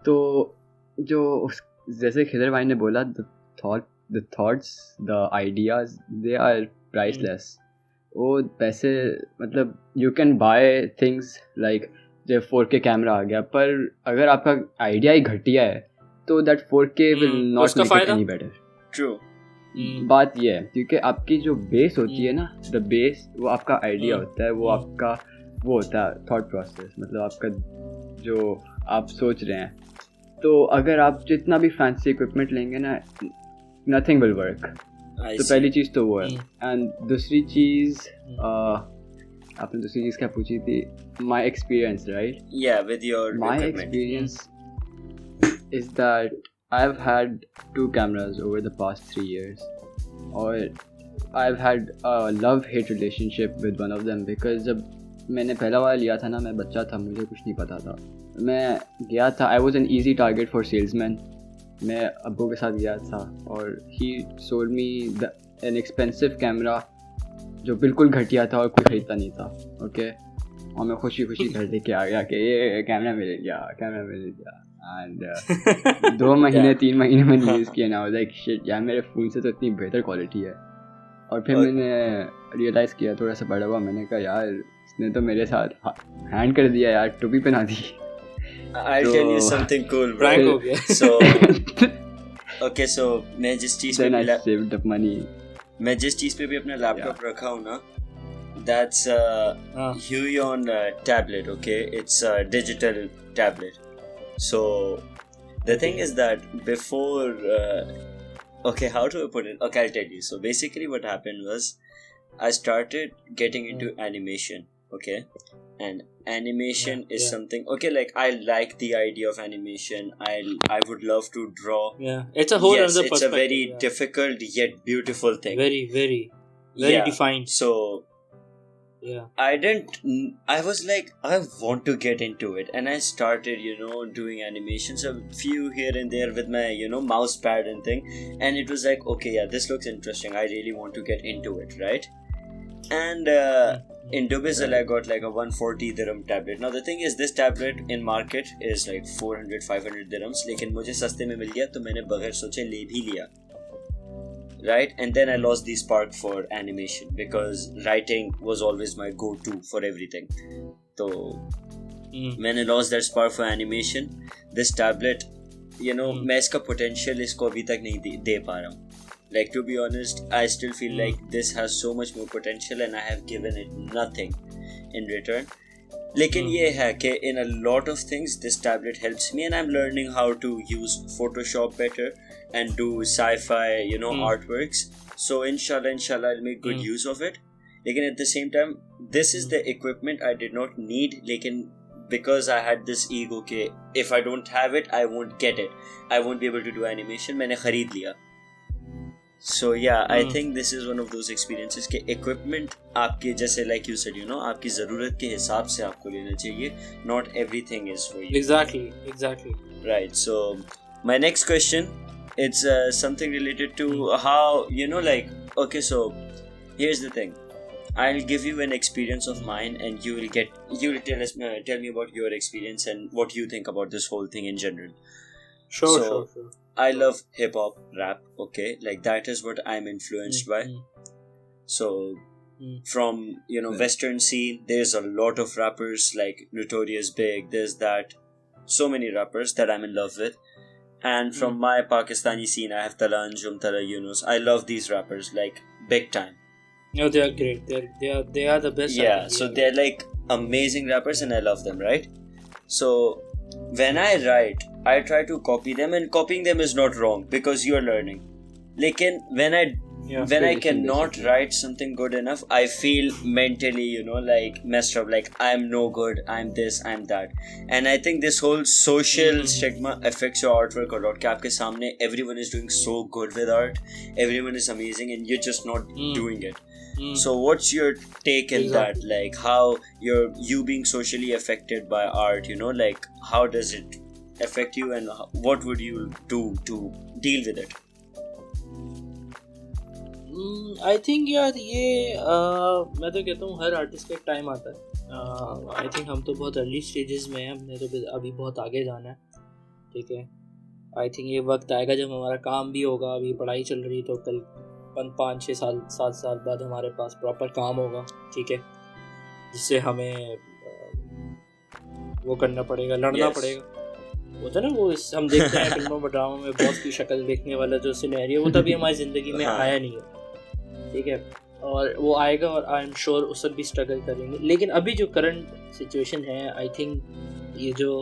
Speaker 3: तो जो जैसे खिज़र भाई ने बोला, the thoughts, the ideas, they are priceless. वो पैसे मतलब you can buy things like जब 4K कैमरा आ गया, पर अगर आपका आइडिया ही घटिया है तो that 4K will not make it any better.
Speaker 1: True.
Speaker 3: बात ये है क्योंकि आपकी जो बेस होती है ना, द बेस वो आपका आइडिया होता है, वो आपका वो होता है थॉट प्रोसेस, मतलब आपका जो आप सोच रहे हैं। तो अगर आप जितना भी फैंसी इक्विपमेंट लेंगे ना, नथिंग विल वर्क। तो पहली चीज़ तो वो है। एंड दूसरी चीज़ आपने दूसरी चीज़ क्या पूछी थी? My experience, right?
Speaker 1: या with your
Speaker 3: my experience is that I've had 2 cameras over the past 3 years, or I've had a love-hate relationship with one of them because जब मैंने पहला वाला लिया था ना, मैं बच्चा था, मुझे कुछ नहीं पता था, मैं गया था, I was an easy target for salesman। मैं अब्बू के साथ गया था और he sold me an expensive camera जो बिल्कुल घटिया था और कोई खरीदता नहीं था. ओके, और मैं खुशी खुशी घर लेके आ गया कि ये कैमरा मिल गया. एंड 2 महीने 3 महीने मैंने यूज़ किया ना, लाइक शिट यार मेरे फ़ोन से तो इतनी बेहतर क्वालिटी है. और फिर मैंने रियलाइज़ किया थोड़ा सा बड़ा हुआ, मैंने कहा यार इसने तो मेरे साथ हैंड कर दिया यार, टोपी पहना दी.
Speaker 1: I'll tell you something cool, bro.
Speaker 2: Prank हो गया.
Speaker 1: So okay, so मैं जिस चीज़
Speaker 3: Then I saved up money.
Speaker 1: मैं जिस चीज़ पे भी अपना लैपटॉप रखा हूँ ना, that's Huey on tablet. Okay, it's a digital tablet. So the thing is that before okay, how do I put it? Okay, I'll tell you. So basically what happened was I started getting into animation. Okay, and animation is something, okay, like I like the idea of animation. I would love to draw.
Speaker 2: Yeah, it's a whole other perspective.
Speaker 1: It's a very difficult yet beautiful thing.
Speaker 2: Very defined.
Speaker 1: So
Speaker 2: yeah,
Speaker 1: I was like, I want to get into it, and I started, doing animations, a few here and there with my, mouse pad and thing, and it was like, okay, yeah, this looks interesting. I really want to get into it, right? And in Dubai, I got like a 140 dirham tablet. Now the thing is, this tablet in market is like 400-500 dirhams. लेकिन मुझे सस्ते में मिल गया तो मैंने बगैर सोचे ले भी लिया. Right? And then I lost the spark for animation because writing was always my go-to for everything. So मैंने lost that spark for animation. This tablet, मैं इसका potential इसको अभी तक नहीं दे पा रहा हूँ. Like, to be honest, I still feel like this has so much more potential and I have given it nothing in return. लेकिन ये है कि in a lot of things this tablet helps me, and I'm learning how to use Photoshop better and do sci-fi, artworks. So inshallah I'll make good use of it. लेकिन at the same time, this is the equipment I did not need, लेकिन because I had this ego कि if I don't have it, I won't get it. I won't be able to do animation. मैंने खरीद लिया. So yeah, I think this is one of those experiences कि equipment आपके जैसे like you said, आपकी ज़रूरत के हिसाब से आपको लेना चाहिए. Not everything is for you.
Speaker 2: Exactly.
Speaker 1: Right. So my next question, it's something related to how, okay, so here's the thing. I'll give you an experience of mine, and you will tell me about your experience and what you think about this whole thing in general.
Speaker 2: Sure.
Speaker 1: I love hip hop, rap, okay? Like that is what I'm influenced by. So from, Western scene, there's a lot of rappers like Notorious Big, there's that, so many rappers that I'm in love with. And from my Pakistani scene, I have Tala Anjum, Tala Yunus. I love these rappers like big time.
Speaker 2: No, they are great. They are the best.
Speaker 1: Yeah, so they're like amazing rappers and I love them, right? So when I write, I try to copy them, and copying them is not wrong because you're learning. Lekin when I cannot write something good enough, I feel mentally, like messed up, like I'm no good, I'm this, I'm that. And I think this whole social stigma affects your artwork a lot. कि आपके सामने everyone is doing so good with art, everyone is amazing, and you're just not doing it. So what's your take in that? Like how you being socially affected by art, like how does it affect you, and what would you do to deal with it?
Speaker 2: I think यार ये मैं तो कहता हूँ हर artist का एक time आता है. I think हम तो बहुत अर्ली स्टेजेस में हैं, हमने तो अभी बहुत आगे जाना है. ठीक है, I think ये वक्त आएगा जब हमारा काम भी होगा. अभी पढ़ाई चल रही तो कल 5-6 साल 7 साल बाद हमारे पास प्रॉपर काम होगा. ठीक है, जिससे हमें वो करना पड़ेगा, लड़ना पड़ेगा. होता है ना वो हम देखते हैं फिल्मों में, ड्रामा में, बॉस की शक्ल देखने वाला जो सिनेरियो, वो तभी हमारी ज़िंदगी में आया नहीं है. ठीक है, और वो आएगा और आई एम श्योर उस वक्त भी स्ट्रगल करेंगे. लेकिन अभी जो करंट सिचुएशन है, आई थिंक ये जो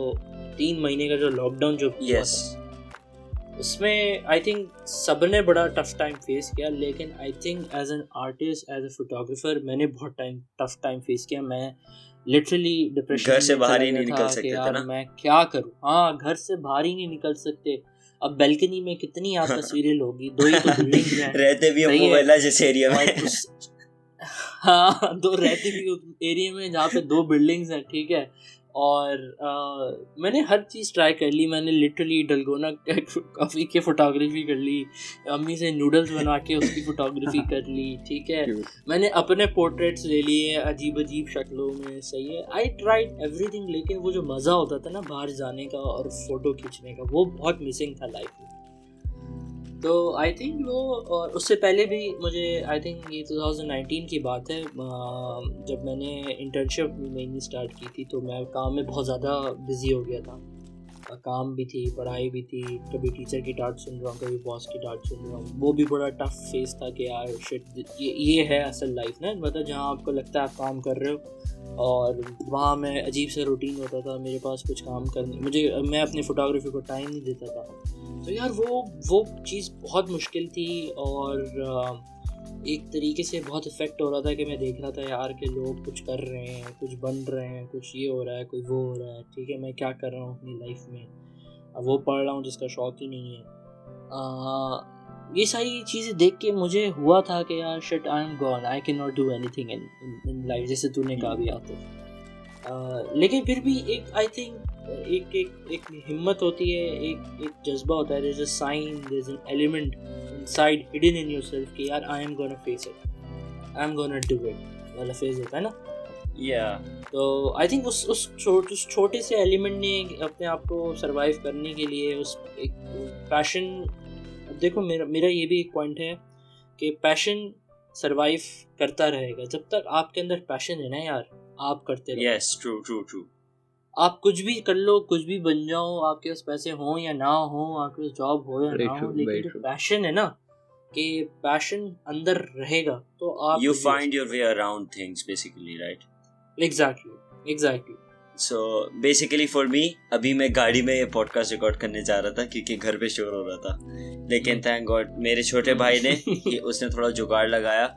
Speaker 2: 3 महीने का जो लॉकडाउन जो हुआ था, उसमें आई थिंक सब ने बड़ा टफ टाइम फेस किया. लेकिन I think as an artist, as a photographer, मैंने बहुत टफ टाइम फेस किया. मैं लिटरली डिप्रेशन, घर से बाहर ही नहीं निकल सकते थे ना. मैं क्या करूँ? हाँ, घर से बाहर ही नहीं निकल सकते. अब बैल्कनी में कितनी आप तस्वीरें लोगी, 2 ही तो बिल्डिंग्स हैं. रहते भी मोहल्ला जैसे एरिया में. हाँ, 2 रहते भी एरिया में जहाँ पे 2 बिल्डिंग्स हैं. ठीक है, और मैंने हर चीज़ ट्राई कर ली. मैंने लिटरली डलगोना कॉफ़ी की फ़ोटोग्राफी कर ली, अम्मी से नूडल्स बना के उसकी फ़ोटोग्राफी कर ली. ठीक है, मैंने अपने पोर्ट्रेट्स ले लिए अजीब अजीब शक्लों में. सही है, आई ट्राइड एवरीथिंग. लेकिन वो जो मज़ा होता था ना बाहर जाने का और फ़ोटो खींचने का, वो बहुत मिसिंग था लाइफ में. तो आई थिंक वो, और उससे पहले भी मुझे, आई थिंक ये 2019 की बात है, जब मैंने इंटर्नशिप मेनली स्टार्ट की थी, तो मैं काम में बहुत ज़्यादा बिजी हो गया था. काम भी थी, पढ़ाई भी थी, कभी टीचर की डांट सुन रहा हूँ, कभी बॉस की डांट सुन रहा हूँ. वो भी बड़ा टफ फेस था कि यार शिट, ये है असल लाइफ ना, मतलब जहाँ आपको लगता है आप काम कर रहे हो, और वहाँ मैं अजीब सा रूटीन होता था. मेरे पास कुछ काम करने, मैं अपनी फ़ोटोग्राफी को टाइम नहीं देता था. तो यार वो चीज़ बहुत मुश्किल थी, और एक तरीके से बहुत इफ़ेक्ट हो रहा था कि मैं देख रहा था यार कि लोग कुछ कर रहे हैं, कुछ बन रहे हैं, कुछ ये हो रहा है, कोई वो हो रहा है. ठीक है, मैं क्या कर रहा हूँ अपनी लाइफ में, अब वो पढ़ रहा हूँ जिसका शौक ही नहीं है. ये सारी चीज़ें देख के मुझे हुआ था कि यार shit, I am gone, I can not do anything in life, जैसे तूने कहा भी आतिफ. लेकिन फिर भी एक, आई थिंक एक हिम्मत होती है, एक जज्बा होता है. there's a sign, there's an element inside hidden in yourself कि यार I am gonna face it, I am gonna do it वाला फेज होता है ना. तो आई थिंक उस छोटे से एलिमेंट ने अपने आप को सरवाइव करने के लिए उस एक पैशन. देखो मेरा ये भी एक पॉइंट है कि पैशन सरवाइव करता रहेगा जब तक आपके अंदर पैशन है ना यार, आप करते रहो.
Speaker 1: Yes, true.
Speaker 2: आप कुछ भी कर लो, कुछ भी बन जाओ, आपके पास पैसे हों या ना हो, आपके पास जॉब हो या ना हो, लेकिन जो पैशन है ना, कि पैशन अंदर रहेगा तो आप
Speaker 1: you find your way around things basically, right?
Speaker 2: Exactly.
Speaker 1: So basically for me, अभी मैं गाड़ी में ये पॉडकास्ट रिकॉर्ड करने जा रहा था क्योंकि घर पे शोर हो रहा था. लेकिन थैंक गॉड मेरे छोटे भाई ने उसने थोड़ा जुगाड़ लगाया,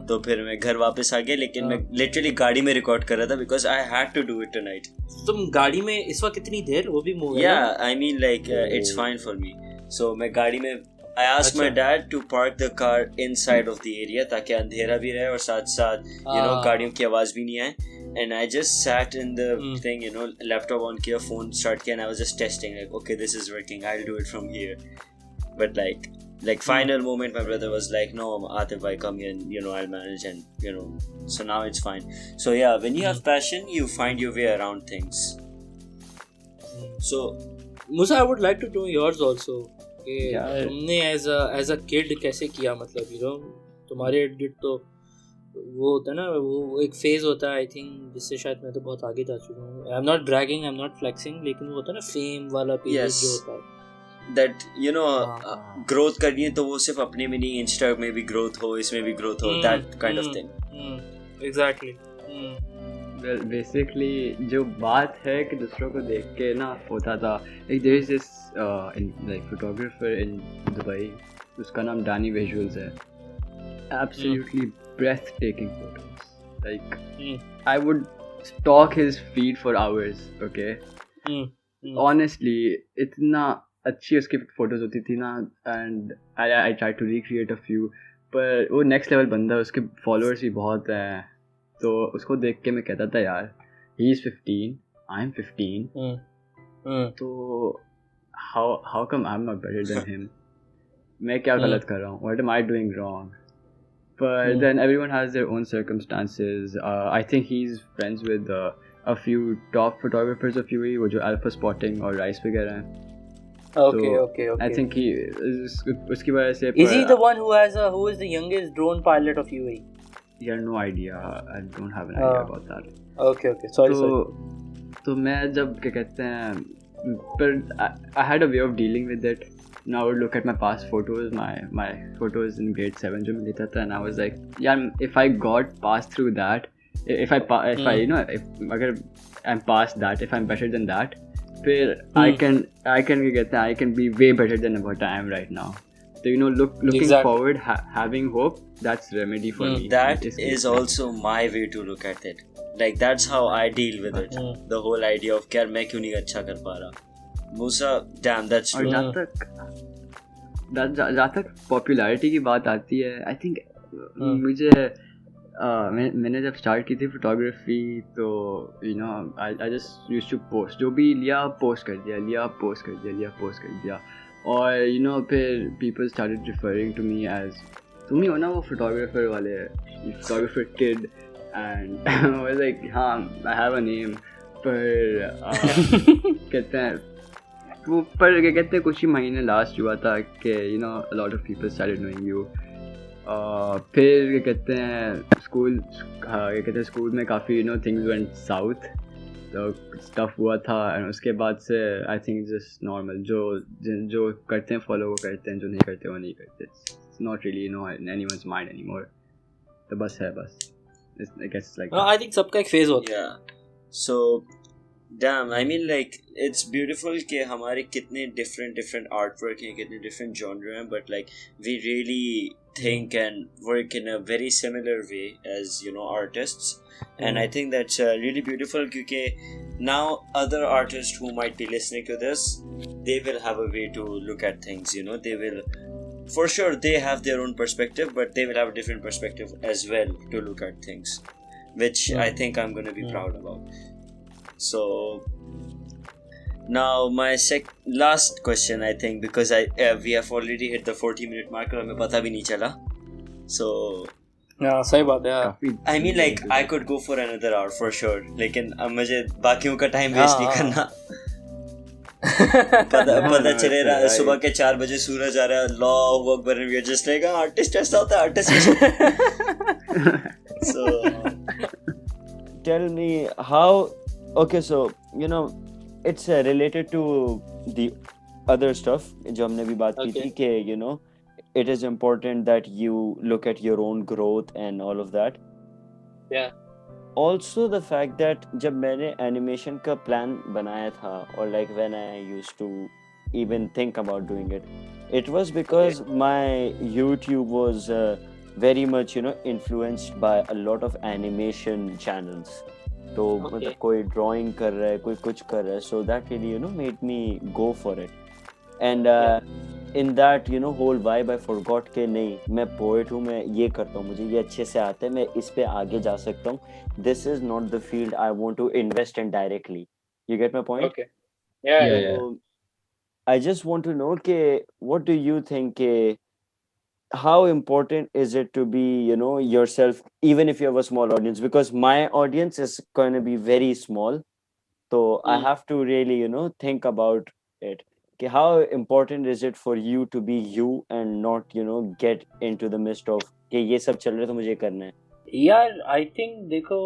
Speaker 1: तो फिर मैं घर वापस आ गया. लेकिन मैं लिटरली गाड़ी में रिकॉर्ड कर रहा था because I had to do it tonight.
Speaker 2: तुम गाड़ी में इस वक्त कितनी देर, वो भी move?
Speaker 1: Yeah, I mean like it's fine for me. So मैं गाड़ी में I asked my dad to park the car inside of the area ताकि अंधेरा भी रहे और साथ साथ गाड़ियों की आवाज़ भी नहीं आए. And I just sat in the thing, laptop on किया, phone start किया, and I was just testing like, okay, this is working, I'll do it from here. But like final moment, my brother was like, no, Atif, I come here and I'll manage, and so now it's fine. So yeah, when you have passion, you find your way around things. So
Speaker 2: Musa, I would like to know yours also. तुमने as a kid कैसे किया, मतलब तुम्हारे इर्द तो वो होता है ना, वो एक फेज होता है आई थिंक जिससे शायद मैं तो बहुत आगे जा चुका हूँ. आई am not bragging, I am not flexing, लेकिन वो होता है ना फेम वाला पीरियड जो होता है,
Speaker 1: दैट ग्रोथ करनी है तो वो सिर्फ अपने में नहीं, इंस्टा में भी ग्रोथ हो, इसमें भी ग्रोथ हो, that kind of thing.
Speaker 2: Exactly.
Speaker 3: Well, basically जो बात है कि दूसरों को देख के ना होता था. like there is this photographer in Dubai, उसका नाम Dani Visuals है. absolutely breathtaking photos. like I would stalk his feed for hours. okay. honestly इतना अच्छी उसकी फोटोज होती थी ना, and I tried to recreate a few, पर वो next level बंदा, उसके followers भी बहुत हैं. तो उसको देख के मैं कहता था यार, he is 15, I am 15, तो how come I'm not better than him? मैं क्या गलत कर रहा हूँ? What am I doing wrong? But then everyone has their own circumstances. I think he's friends with a few top photographers of UAE, वो जो Alpha Spotting और Rice वगैरह हैं.
Speaker 2: Okay.
Speaker 3: I think he उसकी वजह से.
Speaker 2: Is he the one who is the youngest drone pilot of UAE?
Speaker 3: You have no idea. I don't have an idea about that.
Speaker 2: Okay. Sorry.
Speaker 3: तो मैं जब क्या कहते हैं, पर I had a way of dealing with it. Now I would look at my past photos, my photos in grade 7 जो मैं लेता था, and I was like, yeah, if I got passed through that, if I अगर I'm past that, if I'm better than that, फिर I can be way better than what I am right now. So looking forward, having hope, that's remedy for me.
Speaker 1: That is also my way to look at it. Like that's how I deal with it. The whole idea of यार मैं क्यों नहीं अच्छा कर पा रहा. Musa, damn, that's true.
Speaker 3: जहाँ तक पॉपुलैरिटी की बात आती है, I think मुझे मैंने जब स्टार्ट की थी फोटोग्राफी तो you know I just used to post, जो भी लिया पोस्ट कर दिया, लिया पोस्ट कर दिया, लिया पोस्ट कर दिया. और यू नो फिर people started referring to me as, तुम ही हो ना वो फोटोग्राफर वाले, photographer kid. And I was like हाँ आई हैव अ नेम. पर कहते हैं वो, पर क्या कहते हैं, कुछ ही महीने लास्ट हुआ था कि you know a lot of people started knowing you. फिर क्या कहते हैं स्कूल में काफ़ी you know things went south, तो स्टफ हुआ था. एंड उसके बाद से आई थिंक जस्ट नॉर्मल, जो करते हैं फॉलो वो करते हैं, जो नहीं करते वो नहीं करते. It's not really you know in anyone's mind anymore. तो बस है बस. I guess it's like
Speaker 2: I think सबका एक फेज होता है.
Speaker 1: Yeah. So damn, I mean like it's beautiful कि हमारे कितने different artwork हैं, कितने different genre हैं, but like we really think and work in a very similar way as you know artists. And I think that's really beautiful क्योंकि now other artists who might be listening to this, they will have a way to look at things, you know, they will, for sure they have their own perspective, but they will have a different perspective as well to look at things, which I think I'm going to be proud about. So now my last question, I think, because we have already hit the 40-minute mark और हमें पता भी नहीं चला. So
Speaker 2: सही बात है.
Speaker 1: I mean like I could go for another hour for sure, लेकिन अब मुझे बाकियों का टाइम वेस्ट नहीं करना. पता चले रहा सुबह के 4 बजे सूरज आ रहा है, अल्लाहु अकबर, we are just like artist ऐसा होता है, artist. So tell me how, okay, so you know it's related to the other stuff जो हमने भी बात की थी कि you know it is important that you look at your own growth and all of that.
Speaker 2: Yeah.
Speaker 1: Also the fact that जब मैंने animation का plan बनाया था, or like when I used to even think about doing it, it was because my YouTube was very much you know influenced by a lot of animation channels. तो मतलब कोई drawing कर रहा है, कोई कुछ कर रहा है, so that really you know made me go for it. And in that you know whole vibe I forgot कि नहीं मैं poet हूँ, मैं ये करता हूँ, मुझे ये अच्छे से आता है, मैं इस पे आगे जा सकता हूँ. This is not the field I want to invest in directly. You get my point?
Speaker 2: Okay. Yeah.
Speaker 1: I just want to know कि what do you think कि how important is it to be you know yourself even if you have a small audience, because my audience is going to be very small, so I have to really you know think about it. How important is it for you to be you and not you know get into the midst of कि ये सब चल रहा है तो मुझे करना है.
Speaker 2: यार आई थिंक देखो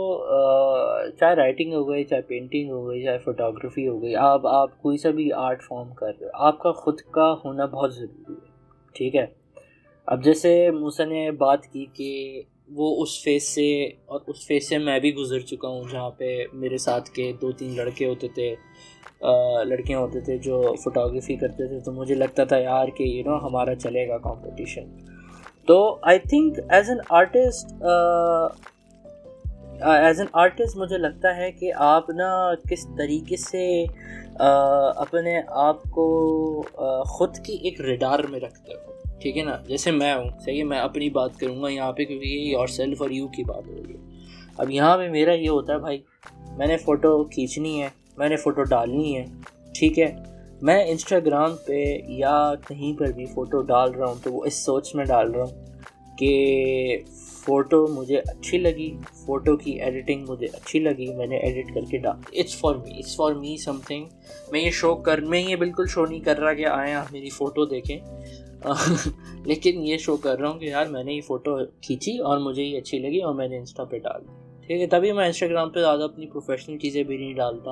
Speaker 2: चाहे राइटिंग हो गई, चाहे पेंटिंग हो गई, चाहे फोटोग्राफी हो गई, आप कोई सा भी आर्ट फॉर्म कर रहे हो, आपका खुद का होना बहुत ज़रूरी है. ठीक है. अब जैसे मूसा ने बात की कि वो उस फेज से, और उस फेज से मैं भी गुजर चुका हूँ जहाँ पे मेरे साथ के 2-3 लड़के होते थे, लड़कियाँ होते थे जो फोटोग्राफी करते थे, तो मुझे लगता था यार कि यू नो हमारा चलेगा कंपटीशन. तो I think as an artist मुझे लगता है कि आप ना किस तरीके से अपने आप को ख़ुद की एक रडार में रखते हो. ठीक है ना. जैसे मैं हूँ, सही है, मैं अपनी बात करूँगा यहाँ पे क्योंकि ये योरसेल्फ और यू की बात हो रही है. अब यहाँ पे मेरा ये होता है भाई, मैंने फ़ोटो खींचनी है, मैंने फ़ोटो डालनी है. ठीक है. मैं इंस्टाग्राम पे या कहीं पर भी फ़ोटो डाल रहा हूँ तो वो इस सोच में डाल रहा हूँ कि फ़ोटो मुझे अच्छी लगी, फ़ोटो की एडिटिंग मुझे अच्छी लगी, मैंने एडिट करके डाल. It's for me something. मैं ये बिल्कुल शो नहीं कर रहा कि आए आप मेरी फ़ोटो देखें. लेकिन ये शो कर रहा हूँ कि यार मैंने ये फ़ोटो खींची और मुझे ये अच्छी लगी और मैंने इंस्टा पे डाल दी. ठीक है. तभी मैं इंस्टाग्राम पे ज़्यादा अपनी प्रोफेशनल चीज़ें भी नहीं डालता.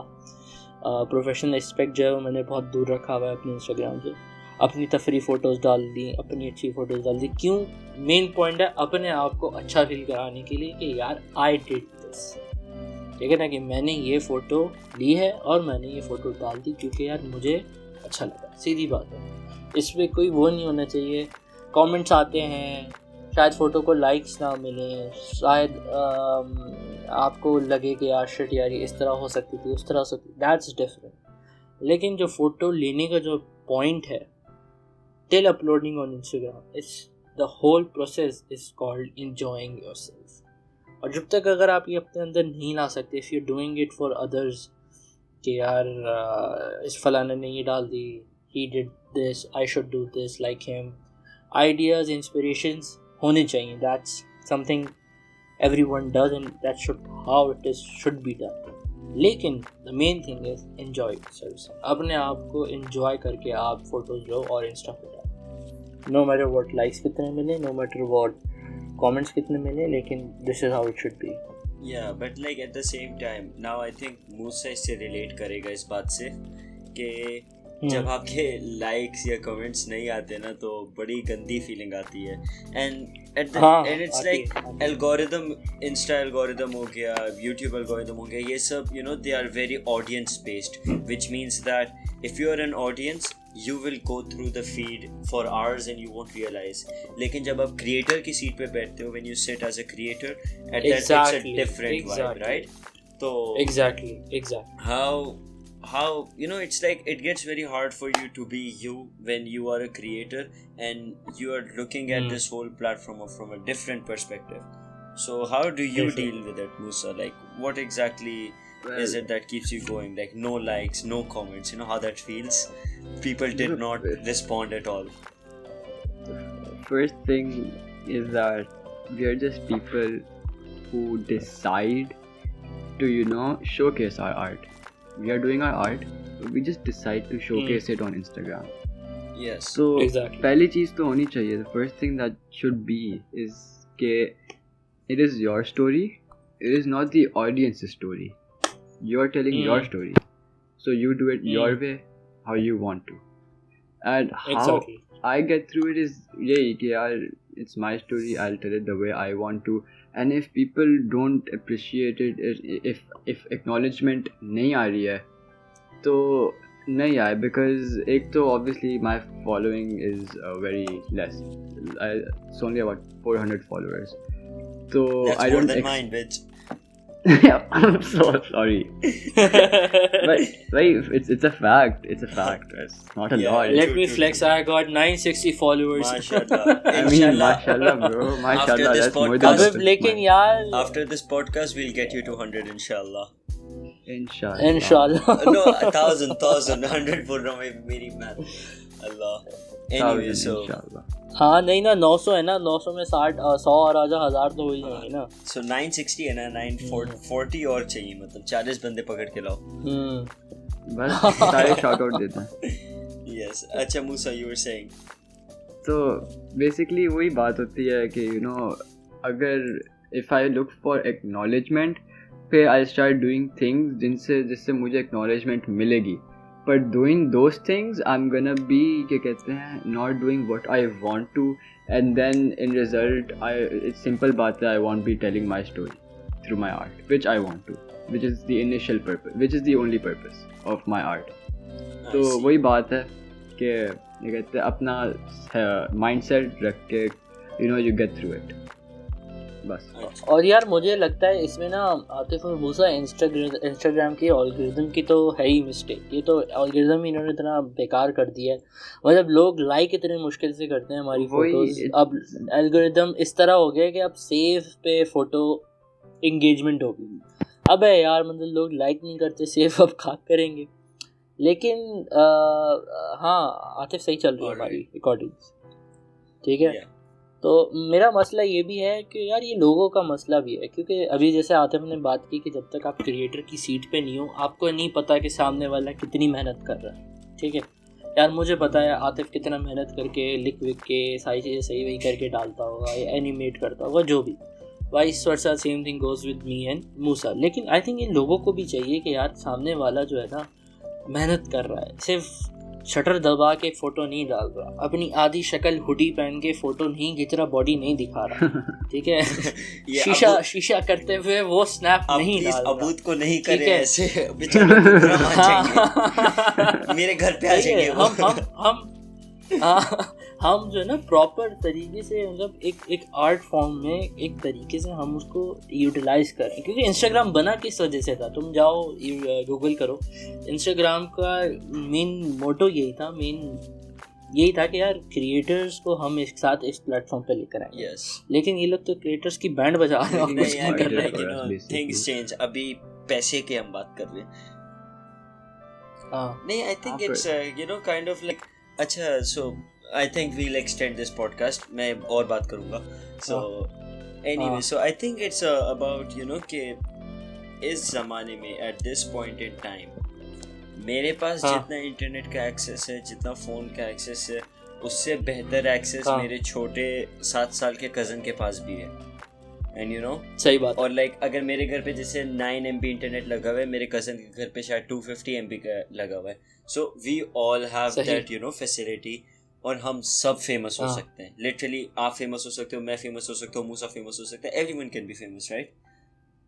Speaker 2: प्रोफेशनल एस्पेक्ट जो है वो मैंने बहुत दूर रखा हुआ है अपने इंस्टाग्राम से. अपनी तफरी फ़ोटोज़ डाल दी, अपनी अच्छी फ़ोटोज़ डाल दी. क्यों? मेन पॉइंट है अपने आप को अच्छा फील कराने के लिए कि यार आई डिड दिस. ठीक है ना, कि मैंने ये फ़ोटो ली है और मैंने ये फ़ोटो डाल दी क्योंकि यार मुझे अच्छा लगा. सीधी बात है. इसमें कोई वो नहीं होना चाहिए. कमेंट्स आते हैं, शायद फ़ोटो को लाइक्स ना मिलें, शायद आपको लगे कि यार शिट यार इस तरह हो सकती थी, उस तरह हो सकती. That's different. लेकिन जो फ़ोटो लेने का जो पॉइंट है till uploading on Instagram, it's the whole process is called enjoying yourself. और जब तक अगर आप ये अपने अंदर नहीं ला सकते, if you doing it for others कि यार इस फलाने ने ये डाल दी, he did this, I should do this like him, ideas, inspirations होने चाहिए. That's something everyone does and that should how it is should be done. लेकिन the main thing is enjoy yourselves. अपने आप को enjoy करके आप photos लो और Insta पे डालो. No matter what likes कितने मिले, no matter what comments कितने मिले, लेकिन this is how it should be.
Speaker 1: Yeah, but like at the same time, now I think मूसा इससे relate करेगा इस बात से कि जब आपके लाइक्स या कमेंट्स नहीं आते ना तो बड़ी गंदी फीलिंग आती है. And it's like algorithm, insta algorithm हो गया, यूट्यूब एल्गोरिदम हो गया, ये सब you know they are very audience based, which means that if you are an audience you will go through the feed for hours and you won't realize. लेकिन जब आप creator की सीट पे बैठते हो, when you sit as a creator, at that it's a different vibe, right? So
Speaker 2: exactly
Speaker 1: how you know, it's like it gets very hard for you to be you when you are a creator and you are looking at this whole platform from a different perspective. So how do you deal with it, Moosa? Like what exactly is it that keeps you going? Like no likes, no comments, you know how that feels? People did not respond at all.
Speaker 3: First thing is that we are just people who decide to, you know, showcase our art. We are doing our art, we just decide to showcase it on Instagram.
Speaker 1: Yes.
Speaker 3: So
Speaker 2: exactly.
Speaker 3: पहली चीज़ तो होनी चाहिए. The first thing that should be is कि it is your story. It is not the audience's story. You are telling your story, so you do it your way, how you want to. And how I get through it is it's my story, I'll tell it the way I want to. And if people don't appreciate it, if acknowledgement नहीं आ रही है तो नहीं आए, because एक तो obviously my following is very less. It's only about 400 followers. So
Speaker 1: that's
Speaker 3: I
Speaker 1: more
Speaker 3: don't
Speaker 1: than mine, bitch.
Speaker 3: I'm so sorry. but it's a fact. It's a fact. It's not a lot.
Speaker 2: Let me flex. I got 960 followers.
Speaker 1: MashaAllah.
Speaker 3: I mean, mashallah, bro. Mashallah, that's more than
Speaker 2: just लेकिन यार
Speaker 1: after this podcast we'll get you to 100 inshallah.
Speaker 2: इंशाल्लाह.
Speaker 1: No, 1,000 100 बोल रहा हूँ मेरी math. Allah. Anyway, so
Speaker 2: हाँ नहीं ना 900 है ना, 900 में 100 और आजा 1000 तो हो ही जाएंगे ना.
Speaker 1: So 960 है ना, 940 और चाहिए, मतलब 40 बंदे पकड़ के लाओ.
Speaker 3: बस सारे शॉट आउट देते हैं.
Speaker 1: Yes. अच्छा मूसा, you were saying.
Speaker 3: तो बेसिकली वही बात होती है कि you know, अगर if I look for acknowledgement, फिर I start doing things जिससे मुझे acknowledgement मिलेगी. But doing those things, I'm gonna be क्या कहते हैं, not doing what I want to, and then in result, it's simple बात है, I won't be telling my story through my art, which I want to, which is the initial purpose, which is the only purpose of my art. तो वही बात है कि क्या कहते हैं, अपना mindset रख के you know you get through it. बस.
Speaker 2: और यार मुझे लगता है इसमें ना आतिफ और मूसा इंस्टाग्राम की एल्गोरिदम की तो है ही मिस्टेक. ये तो एल्गोरिदम इन्होंने इतना बेकार कर दिया है. मतलब लोग लाइक इतने मुश्किल से करते हैं हमारी फोटोज. अब एल्गोरिदम इस तरह हो गया कि अब सेव पे फोटो इंगेजमेंट होगी. अब है यार, मतलब लोग लाइक नहीं करते, सेव अब खाक करेंगे. लेकिन हाँ आतिफ सही चल रही है हमारी रिकॉर्डिंग्स, ठीक है. तो मेरा मसला ये भी है कि यार ये लोगों का मसला भी है, क्योंकि अभी जैसे आतिफ ने बात की कि जब तक आप क्रिएटर की सीट पे नहीं हो आपको नहीं पता कि सामने वाला कितनी मेहनत कर रहा है. ठीक है यार, मुझे पता है आतिफ कितना मेहनत करके लिख विक के सारी चीज़ें सही वही करके डालता होगा या एनिमेट करता होगा, जो भी. Vice versa same thing goes with me and Musa. लेकिन आई थिंक इन लोगों को भी चाहिए कि यार सामने वाला जो है ना मेहनत कर रहा है, सिर्फ शटर दबा के फोटो नहीं डाल रहा, अपनी आधी शक्ल हुडी पहन के फोटो नहीं खींच रहा, बॉडी नहीं दिखा रहा. ठीक है शीशा करते हुए वो स्नैप नहीं डाल रहा.
Speaker 1: अबूद को नहीं करे ऐसे, मेरे घर पे आ जाएंगे.
Speaker 2: हम जो है ना प्रॉपर तरीके से, मतलब एक आर्ट फॉर्म में एक तरीके से हम उसको यूटिलाइज करें. क्योंकि इंस्टाग्राम बना किस वजह से था, तुम जाओ गूगल करो, इंस्टाग्राम का मेन मोटो यही था, मेन यही था कि यार क्रिएटर्स को हम एक साथ इस प्लेटफॉर्म पे लेकर आए।
Speaker 1: Yes.
Speaker 2: लेकिन ये लोग तो क्रिएटर्स की बैंड बजा रहे हैं और
Speaker 1: नहीं,
Speaker 2: कुछ
Speaker 1: I
Speaker 2: नहीं कर
Speaker 1: mean,
Speaker 2: रहे
Speaker 1: like, you know,
Speaker 3: Basically.
Speaker 1: things change. अभी पैसे की हम बात कर रहे हैं.
Speaker 2: हाँ
Speaker 1: नहीं, I think it's you know kind of like अच्छा, so I think we'll extend this podcast. मैं और बात करूँगा. So anyway, so I think it's about you know कि इस ज़माने में at this point in time मेरे पास जितना इंटरनेट का एक्सेस है, जितना फ़ोन का एक्सेस है, उससे बेहतर एक्सेस मेरे छोटे 7 साल के कज़न के पास भी है. एंड यू नो
Speaker 2: सही बात.
Speaker 1: और लाइक अगर मेरे घर पे जैसे 9 MB इंटरनेट लगा हुआ है, मेरे कज़न के घर पे शायद 250 MB का लगा हुआ है. So we all have that you know facility और हम सब फेमस हो सकते हैं. लिटरली आप फेमस हो सकते हो, मैं फेमस हो सकता हूँ, मूसा फेमस हो सकता है, everyone can be famous, right?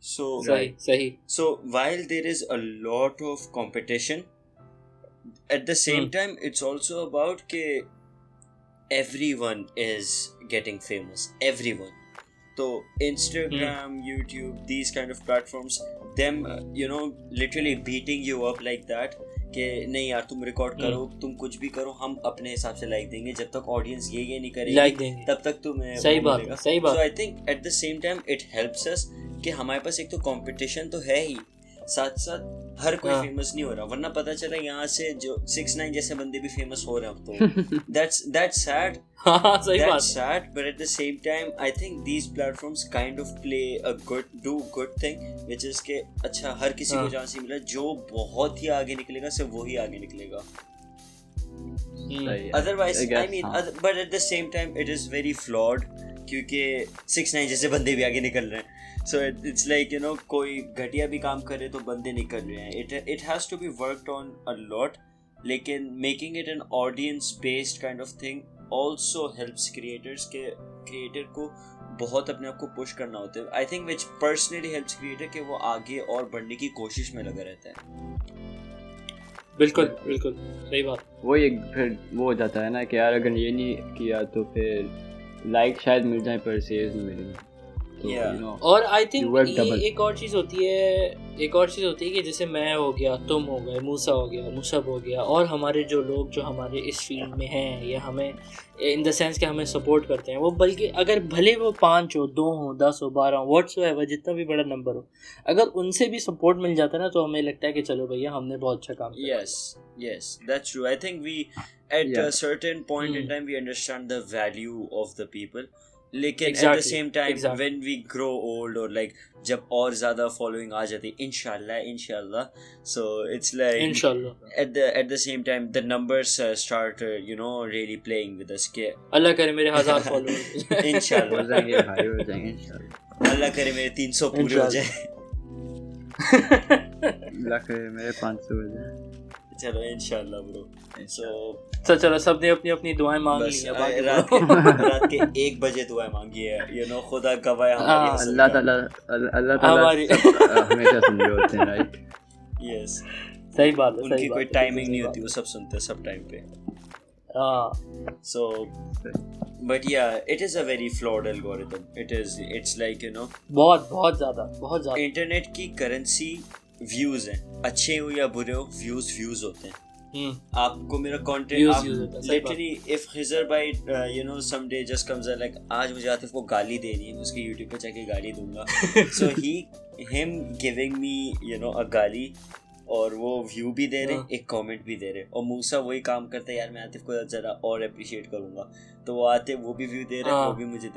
Speaker 1: So
Speaker 2: सही.
Speaker 1: So while there is a lot of competition, at the same time it's also about ke everyone is getting famous. Everyone. So Instagram, YouTube, these kind of platforms, them you know literally beating you up like that कि नहीं यार तुम record करो, तुम कुछ भी करो, हम अपने हिसाब से लाइक देंगे. जब तक ऑडियंस ये नहीं करेगी तब तक तुम्हें
Speaker 2: सही बात.
Speaker 1: So I think at the same time it helps us कि हमारे पास एक तो कंपटीशन तो है ही, साथ साथ हर कोई फेमस नहीं हो रहा. वरना पता चला यहाँ से जो 6ix9ine जैसे बंदे भी फेमस हो रहे हैं अब तो. that's sad. That's sad, but at the same time I think these platforms kind of do good thing, which is के अच्छा हर किसी को चांस मिला. जो बहुत ही आगे निकलेगा सिर्फ वो ही आगे निकलेगा. Otherwise I mean but at the same time it is very flawed क्योंकि 6ix9ine जैसे बंदे भी आगे निकल रहे हैं. So it's like you know कोई घटिया भी काम करे तो बंदे निकल रहे हैं. It has to be worked on a lot, लेकिन making it an audience based kind of thing also helps creators के creator को बहुत अपने आप को push करना होता है. I think which personally helps creator कि वो आगे और बढ़ने की कोशिश में लगा रहता है.
Speaker 2: बिल्कुल सही बात.
Speaker 3: वो एक फिर वो हो जाता है ना कि यार अगर ये नहीं किया तो फिर लाइक शायद मिल जाए पर सेल्स नहीं मिलेंगे.
Speaker 2: और आई थिंक ये एक और चीज़ होती है कि जैसे मैं हो गया, तुम हो गए, मूसा हो गया, मुशब हो गया, और हमारे जो लोग जो हमारे इस फील्ड में हैं या हमें इन द सेंस कि हमें सपोर्ट करते हैं, वो बल्कि अगर भले वो 5 हो, 2 हो, 10 हो, 12 हो, व्हाट्सएवर जितना भी बड़ा नंबर हो, अगर उनसे भी सपोर्ट मिल जाता है ना तो हमें लगता है कि चलो भैया हमने बहुत अच्छा काम किया.
Speaker 1: Yes, that's true. I think we at a certain point in time we understand the value of the people. लेकिन at the same time when we grow old or like जब और ज़्यादा following आ जाती है, inshallah, so it's like
Speaker 2: inshallah
Speaker 1: at the same time the numbers start you know really playing with us के
Speaker 2: अल्लाह करे मेरे 1000 followers
Speaker 1: inshallah
Speaker 3: हो जाएंगे भाई, हो जाएंगे इंशाल्लाह.
Speaker 1: अल्लाह करे मेरे 300 पूरे हो जाए.
Speaker 3: अल्लाह करे मेरे 500 हो जाए.
Speaker 1: चलो इंशाल्लाह ब्रो.
Speaker 2: तो चलो सबने अपनी अपनी दुआएं मांग ली है.
Speaker 1: रात के 1 बजे दुआएं मांगी है, यू नो खुदा गवाह है हमारी.
Speaker 3: अल्लाह ताला हमेशा सुन रहे होते हैं, राइट?
Speaker 1: यस,
Speaker 2: सही बात है.
Speaker 1: उनकी कोई टाइमिंग नहीं होती, वो सब सुनते हैं सब टाइम पे. So but yeah, it is a very flawed algorithm. It's like you know
Speaker 2: बहुत ज़्यादा
Speaker 1: इंटरनेट की करेंसी व्यूज हैं. अच्छे हो या बुरे हो, व्यूज होते हैं. आपको मेरा कंटेंट लिटरली इफ खिजर भाई you know someday just comes like आज मुझे आतिफ को गाली देनी है, मैं उसके यूट्यूब पे जाके गाली दूंगा. So him giving me you know a गाली और वो व्यू भी दे रहे, एक कमेंट भी दे रहे. और मूसा वही काम करता है, यार मैं आतिफ को जरा और अप्रिशिएट करूंगा, तो वो आते वो भी व्यू दे रहे, वो भी मुझे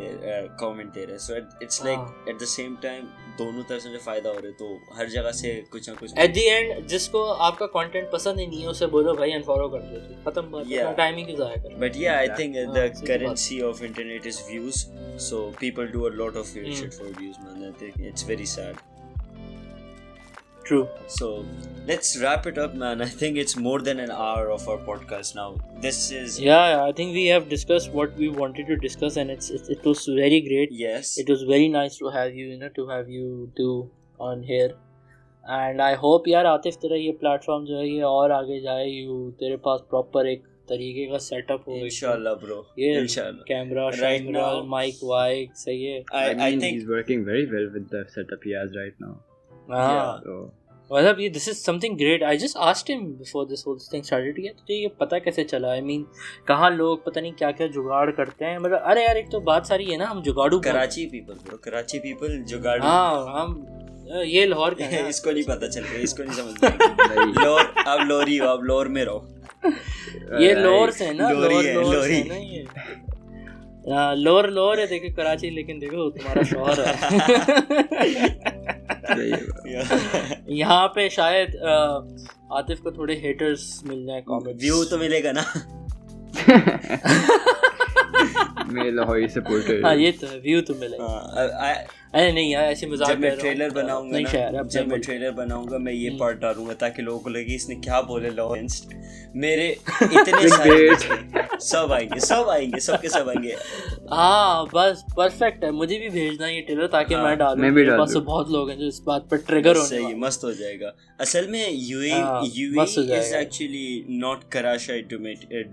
Speaker 1: कमेंट दे रहे. So it's like at the same time दोनों तरफ से मुझे फायदा हो रहा है. तो हर जगह से कुछ ना कुछ.
Speaker 2: एट द एंड जिसको आपका कंटेंट पसंद ही नहीं है उसे बोलो भाई अनफॉलो कर दो, खत्म बात. अपना टाइम ही क्यों जाया कर.
Speaker 1: बट या I think the currency of internet is views, so people do a lot of shit for views, man. I think it's very sad.
Speaker 2: True.
Speaker 1: So let's wrap it up, man. I think it's more than an hour of our podcast now. This is
Speaker 2: I think we have discussed what we wanted to discuss, and it was very great.
Speaker 1: Yes,
Speaker 2: it was very nice to have you, to have you do on here. And I hope यार आतिफ तेरा ये platform जो है ये और आगे जाए, तेरे पास प्रॉपर एक तरीके का सेटअप हो.
Speaker 1: इंशाल्लाह ब्रो, इंशाल्लाह.
Speaker 2: कैमरा
Speaker 1: right now,
Speaker 2: माइक सही है.
Speaker 1: I think
Speaker 3: he's working very well with the setup he has right now.
Speaker 1: So
Speaker 2: मतलब ये this is something great. I just asked him before this whole thing started कि तुझे ये पता कैसे चला? I mean कहाँ लोग पता नहीं क्या क्या जुगाड़ करते हैं. मतलब अरे यार एक तो बात सारी है ना, हम जुगाड़ू
Speaker 1: Karachi people bro, Karachi people जुगाड़ू.
Speaker 2: हाँ हम ये लाहौर का है.
Speaker 1: इसको नहीं पता चल रहा, इसको नहीं समझ में. लोर अब लोरी हो, अब लोर में रहो.
Speaker 2: ये लोर से ना,
Speaker 1: लोरी है, लोरी
Speaker 2: है ना ये. लोर है देखो कराची, लेकिन देखो तुम्हारा शोहर है. यहाँ पे शायद आतिफ को थोड़े हेटर्स मिल जाए, कमेंट्स,
Speaker 1: व्यू तो मिलेगा ना.
Speaker 3: मैं लाहौरी सपोर्टर.
Speaker 2: हाँ ये तो है, व्यू तो मिलेगा. अरे नहीं यार ऐसे मजाक
Speaker 1: जब मैं ट्रेलर बनाऊंगा ना, जब मैं
Speaker 2: मैं
Speaker 1: ट्रेलर बनाऊंगा मैं ये पार्ट डालूंगा ताकि लोगों को लगे इसने क्या बोले लॉरेंस. मेरे इतने सारे सब आएंगे सबके सब आएंगे.
Speaker 2: हाँ बस परफेक्ट है. मुझे भी भेजना ये ट्रेलर ताकि मैं डालूं. मेरे पास तो बहुत लोग हैं जो इस बात पर ट्रिगर होने वाले.
Speaker 1: मस्त हो जाएगा. असल में UAE is actually not Karachi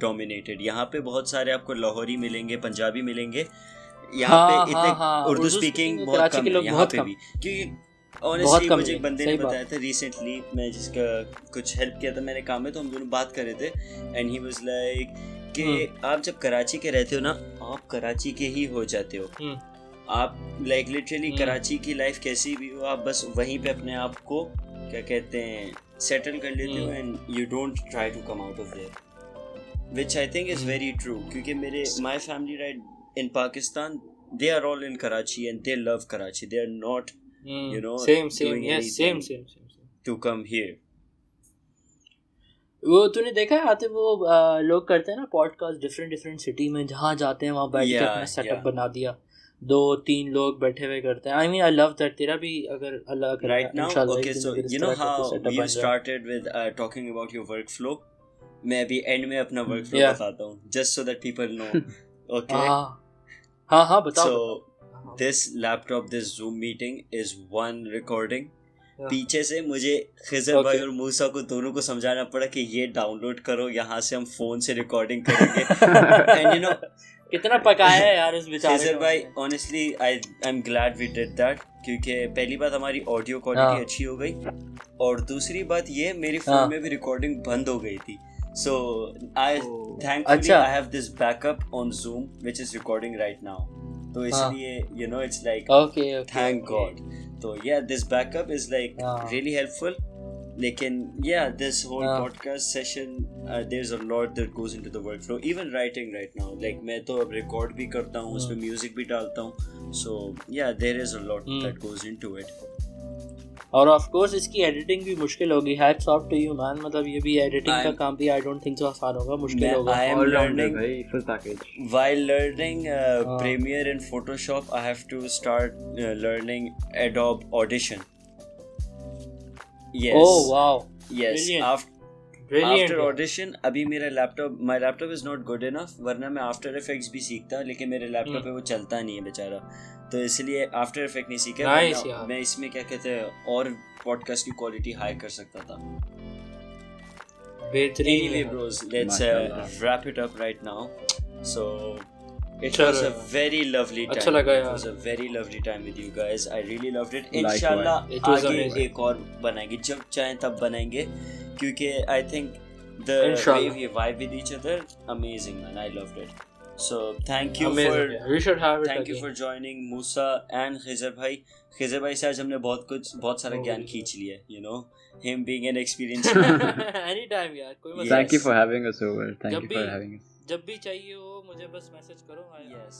Speaker 1: dominated. यहाँ पे बहुत सारे आपको लाहौरी मिलेंगे, पंजाबी मिलेंगे. यहाँ पे इतने उर्दू स्पीकिंग बहुत कम है यहाँ पे भी. क्योंकि ऑनेस्टली मुझे एक बंदे ने बताया था रिसेंटली, मैं जिसका कुछ हेल्प किया था मैंने काम में, तो हम दोनों बात कर रहे थे. एंड ही वाज लाइक कि आप जब कराची के रहते हो ना, आप कराची के ही हो जाते हो. आप लाइक लिटरली कराची की लाइफ कैसी भी हो, आप बस वहीं पे अपने आप को क्या कहते हैं सेटल कर लेते हो. And you don't try to come out of there, which I think is very true. क्योंकि मेरे my family right in Pakistan, they are all in Karachi and they love Karachi. They are not, you know,
Speaker 2: same to
Speaker 1: come here.
Speaker 2: वो तूने देखा है आते वो लोग करते हैं ना पॉडकास्ट डिफरेंट सिटी में, जहाँ जाते हैं वहाँ बैठ के अपना सेटअप बना दिया, 2-3 लोग बैठे हुए करते हैं. I mean I love that. तेरा भी अगर अल्लाह करे
Speaker 1: right now, okay, so you know how we started with talking about your workflow. मैं अभी end में अपना workflow बताता हूँ just so that people know. Okay.
Speaker 2: हाँ बताओ.
Speaker 1: So this laptop, this Zoom meeting is one recording. पीछे से मुझे खिजर भाई और मूसा को दोनों को समझाना पड़ा कि ये डाउनलोड करो, यहाँ से हम फोन से रिकॉर्डिंग करेंगे. And you know
Speaker 2: कितना पकाया है यार उस बेचारे
Speaker 1: खिजर भाई. Honestly I'm glad we did that, क्योंकि पहली बात हमारी ऑडियो क्वालिटी अच्छी हो गई, और दूसरी बात ये मेरी फोन में भी रिकॉर्डिंग बंद हो गई थी. So thankfully I have this backup on Zoom which is recording right now. तो इसलिए you know it's like thank God. So yeah, this backup is like really helpful. लेकिन yeah, this whole podcast session there's a lot that goes into the workflow. Even writing right now, like मैं तो अब record भी करता हूँ, उसमें music भी डालता हूँ. So yeah, there is a lot that goes into it.
Speaker 2: और ऑफ कोर्स इसकी एडिटिंग भी मुश्किल होगी. Hats off to you man. मतलब ये भी एडिटिंग का काम भी आई डोंट थिंक सो आसान होगा, मुश्किल होगा.
Speaker 1: I am learning full package. While learning Premiere and Photoshop, I have to start learning Adobe Audition. Yes.
Speaker 2: Oh wow.
Speaker 1: Yes.
Speaker 2: Brilliant.
Speaker 1: After Audition, अभी मेरा my laptop is not good enough, वरना मैं After Effects भी सीखता, लेकिन मेरे laptop पे वो चलता नहीं है बेचारा, तो इसलिए After Effects नहीं सीखा. मैं इसमें क्या कहते हैं और पॉडकास्ट की क्वालिटी हाई कर सकता था. Anyway bros, let's wrap it up right now. So it was a very lovely time. It was a very lovely time with you guys. I really loved it. InShaAllah आगे एक और बनाएंगे, जब चाहें तब बनाएंगे, क्योंकि I think the way we vibe with each other, amazing man. I loved it. So thank you
Speaker 2: we should have it
Speaker 1: thank you for joining Moosa and Khizer bhai. Khizer bhai से आज हमने बहुत सारा ज्ञान खींच लिया, you know, him being an experienced
Speaker 2: anytime यार, कोई मसला.
Speaker 3: Thank you for having us over. Thank you for having us.
Speaker 2: जब भी चाहिए हो मुझे बस मैसेज करो.
Speaker 1: Yes.